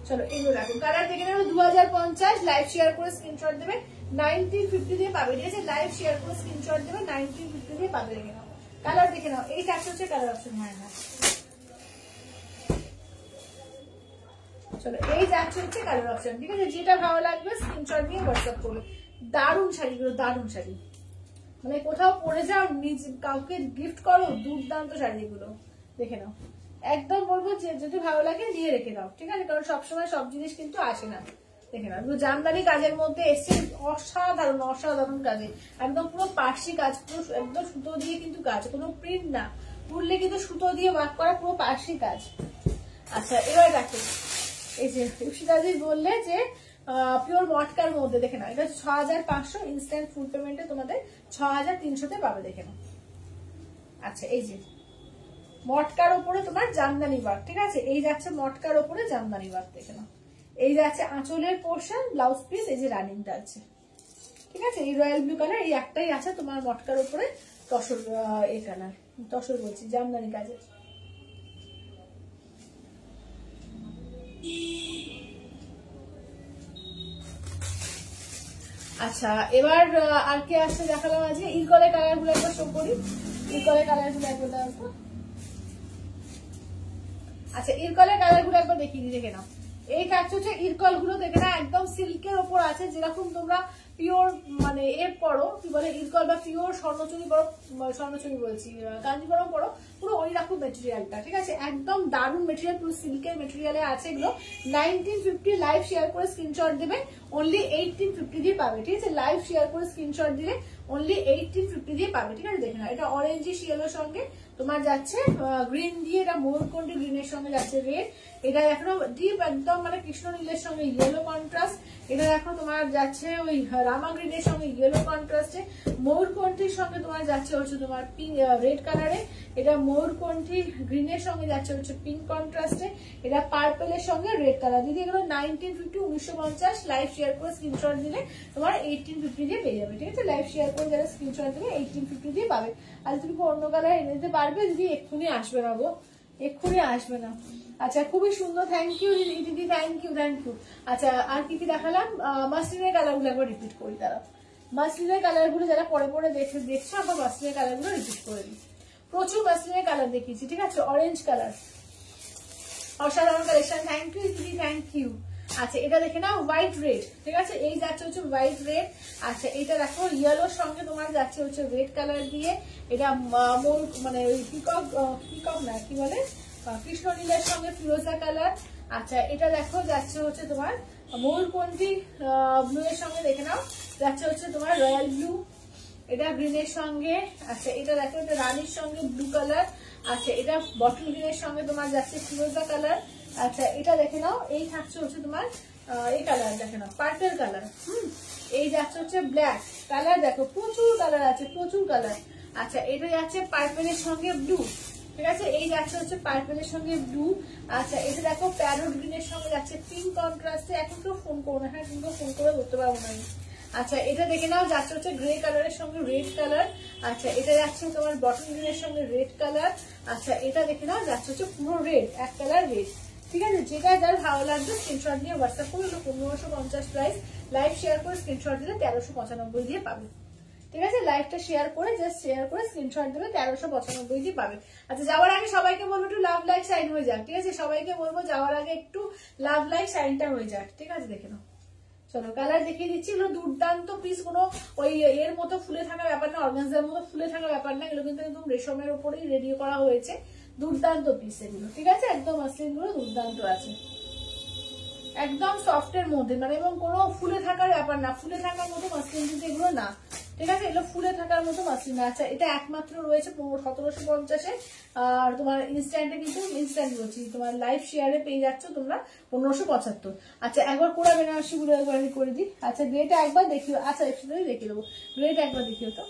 Speaker 1: চলো এগুলো দেখো, কালার দেখে নাও। 2050, লাইভ শেয়ার করে স্ক্রিনশট দেবে 1950 দিয়ে পাবে, ঠিক আছে? লাইভ শেয়ার করে স্ক্রিনশট দেবে 1950 দিয়ে পাবে, দেখে নাও। কালার দেখে নাও, এই থাকছে হচ্ছে কালার অপশন, হ্যাঁ হ্যাঁ চলো এই যাচ্ছে হচ্ছে কালার অপশন, ঠিক আছে? যেটা ভালো লাগবে স্ক্রিনশট নিয়ে হোয়াটসঅ্যাপ করবে। দারুণ শাড়িগুলো, দারুণ শাড়ি, মানে কোথাও পরে যাও, নিজে কাউকে গিফট করো, দুর্দান্ত শাড়িগুলো, দেখে নাও। একদম বলবো যে যদি ভালো লাগে নিয়ে রেখে দাও, ঠিক আছে? কারণ সবসময় সব জিনিস কিন্তু আসে না, দেখে নাও। জামদানি কাজের মধ্যে এসছে, অসাধারণ অসাধারণ কাজে, একদম পুরো পার্সি কাজ, পুরো একদম সুতো দিয়ে কিন্তু কাজ, কোনো প্রিন্ট না, পুরলে কিন্তু সুতো দিয়ে ওয়ার্ক করা, পুরো পার্সি কাজ। আচ্ছা এবার দেখো, এই যে ইপসিতাদি বললে যে পিওর মটকার মধ্যে, দেখে নাও। এটা হচ্ছে 6500, ইনস্ট্যান্ট ফুল পেমেন্টে তোমাদের 6300-তে পাবে, দেখে নাও। আচ্ছা এই যে মটকার উপরে তোমার জামদানি ওয়ার্ক, ঠিক আছে? এই যাচ্ছে মটকার উপরে জামদানি ওয়ার্ক, দেখে নাও। এই যাচ্ছে আঁচলের পোর্শন, ব্লাউজ পিস, এই যে রানিংটা আছে, ঠিক আছে? এই রয়্যাল ব্লু কালার, এই একটাই আছে তোমার মটকার উপরে তসর, এই কালার তসর বলছি, জামদানি কাজে। আচ্ছা এবার আর কে আসছে দেখালাম আজকে, ইরকলের কালার গুলো একবার শো করি, ইরকলের কালার গুলো একবার দেখো। আচ্ছা ইরকলের কালার গুলো একবার দেখিয়ে দিই, দেখে নাও। এই থাকছে হচ্ছে ইরকল গুলো, দেখে না একদম সিল্কের ওপর আছে, যেরকম তোমরা পিওর মানে এর পরো, কি বলে ইরকল বা পিওর স্বর্ণচুরি পরো, স্বর্ণচুরি বলছি কাঞ্জিবরম পরো, পুরো ওই রকম মেটেরিয়ালটা, ঠিক আছে? একদম দারুণ মেটেরিয়াল, পুরো সিল্কের মেটেরিয়ালে আছে এগুলো। 1950 লাইভ শেয়ার করে স্ক্রিনশট দেবে, অনলি 1850 দিয়ে পাবে, ঠিক আছে? লাইভ শেয়ার করে স্ক্রিনশট দিলে অনলি 1850 দিয়ে পাবে, ঠিক আছে? দেখে না, এটা অরেঞ্জিশ ইয়েলোর সঙ্গে তোমার যাচ্ছে গ্রিন দিয়ে, এটা ময়ূরকণ্ঠী গ্রিনের সঙ্গে যাচ্ছে রেড, এটা দেখো ডিপ একদম মানে কৃষ্ণ নীলের সঙ্গে ইয়েলো কন্ট্রাস্ট, এটা দেখো তোমার যাচ্ছে ওই রামা গ্রিনের সঙ্গে ইয়েলো কন্ট্রাস্টে, ময়ূরকণ্ঠীর সঙ্গে তোমার যাচ্ছে হচ্ছে তোমার পিঙ্ক রেড কালারে, এটা ময়ূরকণ্ঠী গ্রিনের সঙ্গে যাচ্ছে হচ্ছে পিঙ্ক কন্ট্রাস্টে, এটা পার্পেলের সঙ্গে রেড কালার। দিদি এগুলো 1950 1950 লাইভ শেয়ার করে স্ক্রিনশট দিলে তোমার 1850 দিয়ে পেয়ে যাবে, ঠিক আছে? লাইভ শেয়ার করে যারা স্ক্রিনশট দিলে 1850 দিয়ে পাবে। আর তুমি অন্য কালার এনে দিতে পারবে, দিদি এক্ষুনি আসবে না গো, এক্ষুনি আসবে না। আচ্ছা খুবই সুন্দর, থ্যাংক ইউ দিদি, থ্যাংক ইউ থ্যাংক ইউ। আচ্ছা আর কি কি দেখালাম? মাসলিনের কালার গুলো একবার রিপিট করি, তারা মাসলিনের কালার গুলো যারা পরে পরে দেখছো আবার মাসলিনের কালার গুলো রিপিট করে দিই। প্রচুর মাসলিনের কালার দেখিয়েছি, ঠিক আছে? অরেঞ্জ কালার, অসাধারণ কালেকশন, থ্যাংক ইউ দিদি, থ্যাংক ইউ। আচ্ছা এটা দেখে নাও হোয়াইট রেড, ঠিক আছে? এই যাচ্ছে হচ্ছে হোয়াইট রেড। আচ্ছা এটা দেখো ইয়েলোর সঙ্গে তোমার যাচ্ছে হচ্ছে রেড কালার দিয়ে, এটা মানে ওই পিকক না কি বলে, কৃষ্ণ নীলের সঙ্গে ফিরোজা কালার। আচ্ছা এটা দেখো যাচ্ছে হচ্ছে তোমার ময়ূরকণ্ঠী ব্লু এর সঙ্গে, দেখে নাও যাচ্ছে হচ্ছে তোমার রয়্যাল ব্লু, এটা গ্রিনের সঙ্গে। আচ্ছা এটা দেখো এটা রানীর সঙ্গে ব্লু কালার। আচ্ছা এটা বটল গ্রিনের সঙ্গে তোমার যাচ্ছে ফিরোজা কালার। আচ্ছা এটা দেখে নাও, এই থাকছে হচ্ছে তোমার এই কালার দেখে নাও পার্পল কালার। এই যাচ্ছে হচ্ছে ব্ল্যাক কালার, দেখো প্রচুর কালার আছে, প্রচুর কালার। আচ্ছা এটা যাচ্ছে পার্পলের সঙ্গে ব্লু, ঠিক আছে? এই যাচ্ছে হচ্ছে পার্পলের সঙ্গে ব্লু। আচ্ছা এটা দেখো প্যারোট গ্রিনের সঙ্গে যাচ্ছে পিঙ্ক কন্ট্রাস্টে। এখন তো ফোন করো না, হ্যাঁ কিন্তু ফোন করে করতে পারবো না আমি। আচ্ছা এটা দেখে নাও যাচ্ছে হচ্ছে গ্রে কালারের সঙ্গে রেড কালার। আচ্ছা এটা যাচ্ছে তোমার বটল গ্রিনের সঙ্গে রেড কালার। আচ্ছা এটা দেখে নাও যাচ্ছে হচ্ছে পুরো রেড, এক কালার রেড, ঠিক আছে? যেটা যার ভালো লাগবে স্ক্রিনশট দিয়ে হোয়াটসঅ্যাপ করে 1550 প্রাইস, লাইভ শেয়ার করে স্ক্রিনশট দিলে 1395 দিয়ে পাবে, ঠিক আছে? লাইভটা শেয়ার করে জাস্ট শেয়ার করে স্ক্রিনশট দেবে, 1395 দিয়ে পাবে। আচ্ছা যাওয়ার আগে সবাইকে বলবো একটু লাভ লাইক সাইন হয়ে যাক, ঠিক আছে? সবাইকে বলবো যাওয়ার আগে একটু লাভ লাইক সাইনটা হয়ে যাক, ঠিক আছে? দেখে নাও, চলো কালার দেখিয়ে দিচ্ছি। এগুলো দুর্দান্ত পিস, কোনো ওই এর মতো ফুলে থাকা ব্যাপার না, অর্গানজার মতো ফুলে থাকা ব্যাপার না, এগুলো কিন্তু একদম রেশমের উপরেই রেডি করা হয়েছে, দুর্দান্ত পিস এগুলো, ঠিক আছে? একদম মসলিন গুলো দুর্দান্ত আছে, একদম সফটের মধ্যে, মানে এবং কোনো ফুলে থাকার ব্যাপার না, ফুলে থাকার মতো মাসলিন কিন্তু এগুলো না, ঠিক আছে? এগুলো ফুলে থাকার মতো মাসলিন না। আচ্ছা এটা একমাত্র রয়েছে 1750-এ, আর তোমার ইনস্ট্যান্টে কিন্তু ইনস্ট্যান্ট বলছি তোমার লাইভ শেয়ারে পেয়ে যাচ্ছ তোমরা 1575। আচ্ছা একবার কোরা বেনারসি গুলো একবার করে দিই। আচ্ছা গ্রেটা একবার দেখিও, আচ্ছা একসাথে দেখিয়ে দেবো, গ্রেটা একবার দেখিও তো।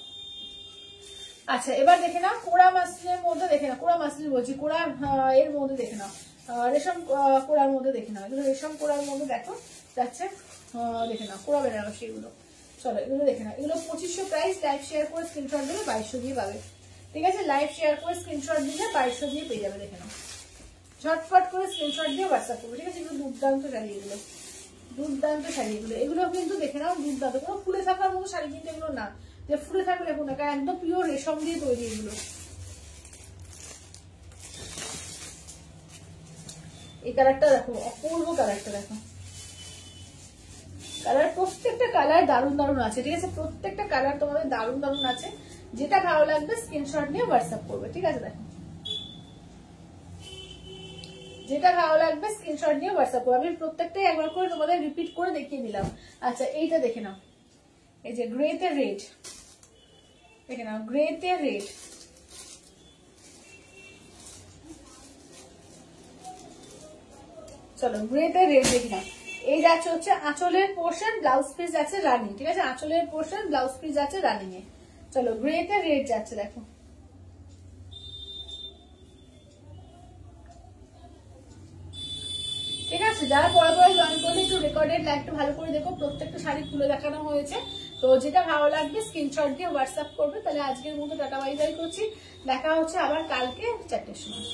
Speaker 1: আচ্ছা এবার দেখে নাও কোরা মাসলিনের মধ্যে, দেখে নাও কোরা মাসলিন বলছি, কোরা এর মধ্যে দেখে নাও, রেশম কোরার মধ্যে দেখে নাও, এগুলো রেশম কোরার মধ্যে দেখো যাচ্ছে, দেখে নাও কোরা বেনারসি এগুলো। চলো এগুলো দেখে নাও, এগুলো 2500 প্রাইস, লাইভ শেয়ার করে স্ক্রিনশট দিলে 2200 দিয়ে পাবে, ঠিক আছে? লাইভ শেয়ার করে স্ক্রিনশট দিলে 2200 দিয়ে পেয়ে যাবে, দেখে নাও ঝটফট করে স্ক্রিনশট দিয়ে হোয়াটসঅ্যাপ করবে, ঠিক আছে? এগুলো দুর্দান্ত শাড়ি, এগুলো দুর্দান্ত শাড়ি, এগুলো কিন্তু দেখে নাও দুর্দান্ত, কোনো ফুলে থাকার মতো শাড়ি কিন্তু এগুলো না যে ফুলে থাকবে, দেখুন না একদম পিওর রেশম দিয়ে তৈরি এগুলো। এই কালারটা দেখো, অপূর্ব কালারটা দেখো, কালার প্রত্যেকটা কালার দারুণ দারুণ আছে, ঠিক আছে? প্রত্যেকটা কালার তোমাদের দারুণ দারুণ আছে, যেটা ভালো লাগবে স্ক্রিনশট নিয়ে হোয়াটসঅ্যাপ করবে, ঠিক আছে? দেখো যেটা ভালো লাগবে স্ক্রিনশট নিয়ে হোয়াটসঅ্যাপ করবে, আমি প্রত্যেকটাই একবার করে তোমাদের রিপিট করে দেখিয়ে দিলাম। আচ্ছা এইটা দেখে নাও, এই যে গ্রেতে রেড, দেখে নাও গ্রেতে রেড, চলো গ্রেতে রেড দেখে নাও। এই যাচ্ছে হচ্ছে আঁচলের পোর্শন, ব্লাউজ পিস যাচ্ছে রানিং, ঠিক আছে? আঁচলের পোর্শন ব্লাউজ পিস যাচ্ছে রানিং এ। চলো গ্রেতে রেড যাচ্ছে, দেখো ঠিক আছে? যারা পরে পরে জয়েন করলে একটু রেকর্ডেড লাইভটা ভালো করে দেখো, প্রত্যেকটা শাড়ি খুলে দেখানো হয়েছে, তো যেটা ভালো লাগবে স্ক্রিনশট দিয়ে হোয়াটসঅ্যাপ করবে। তাহলে আজকের মতো টাটা বাই বাই করছি, দেখা হচ্ছে আবার কালকে 4টের সময়।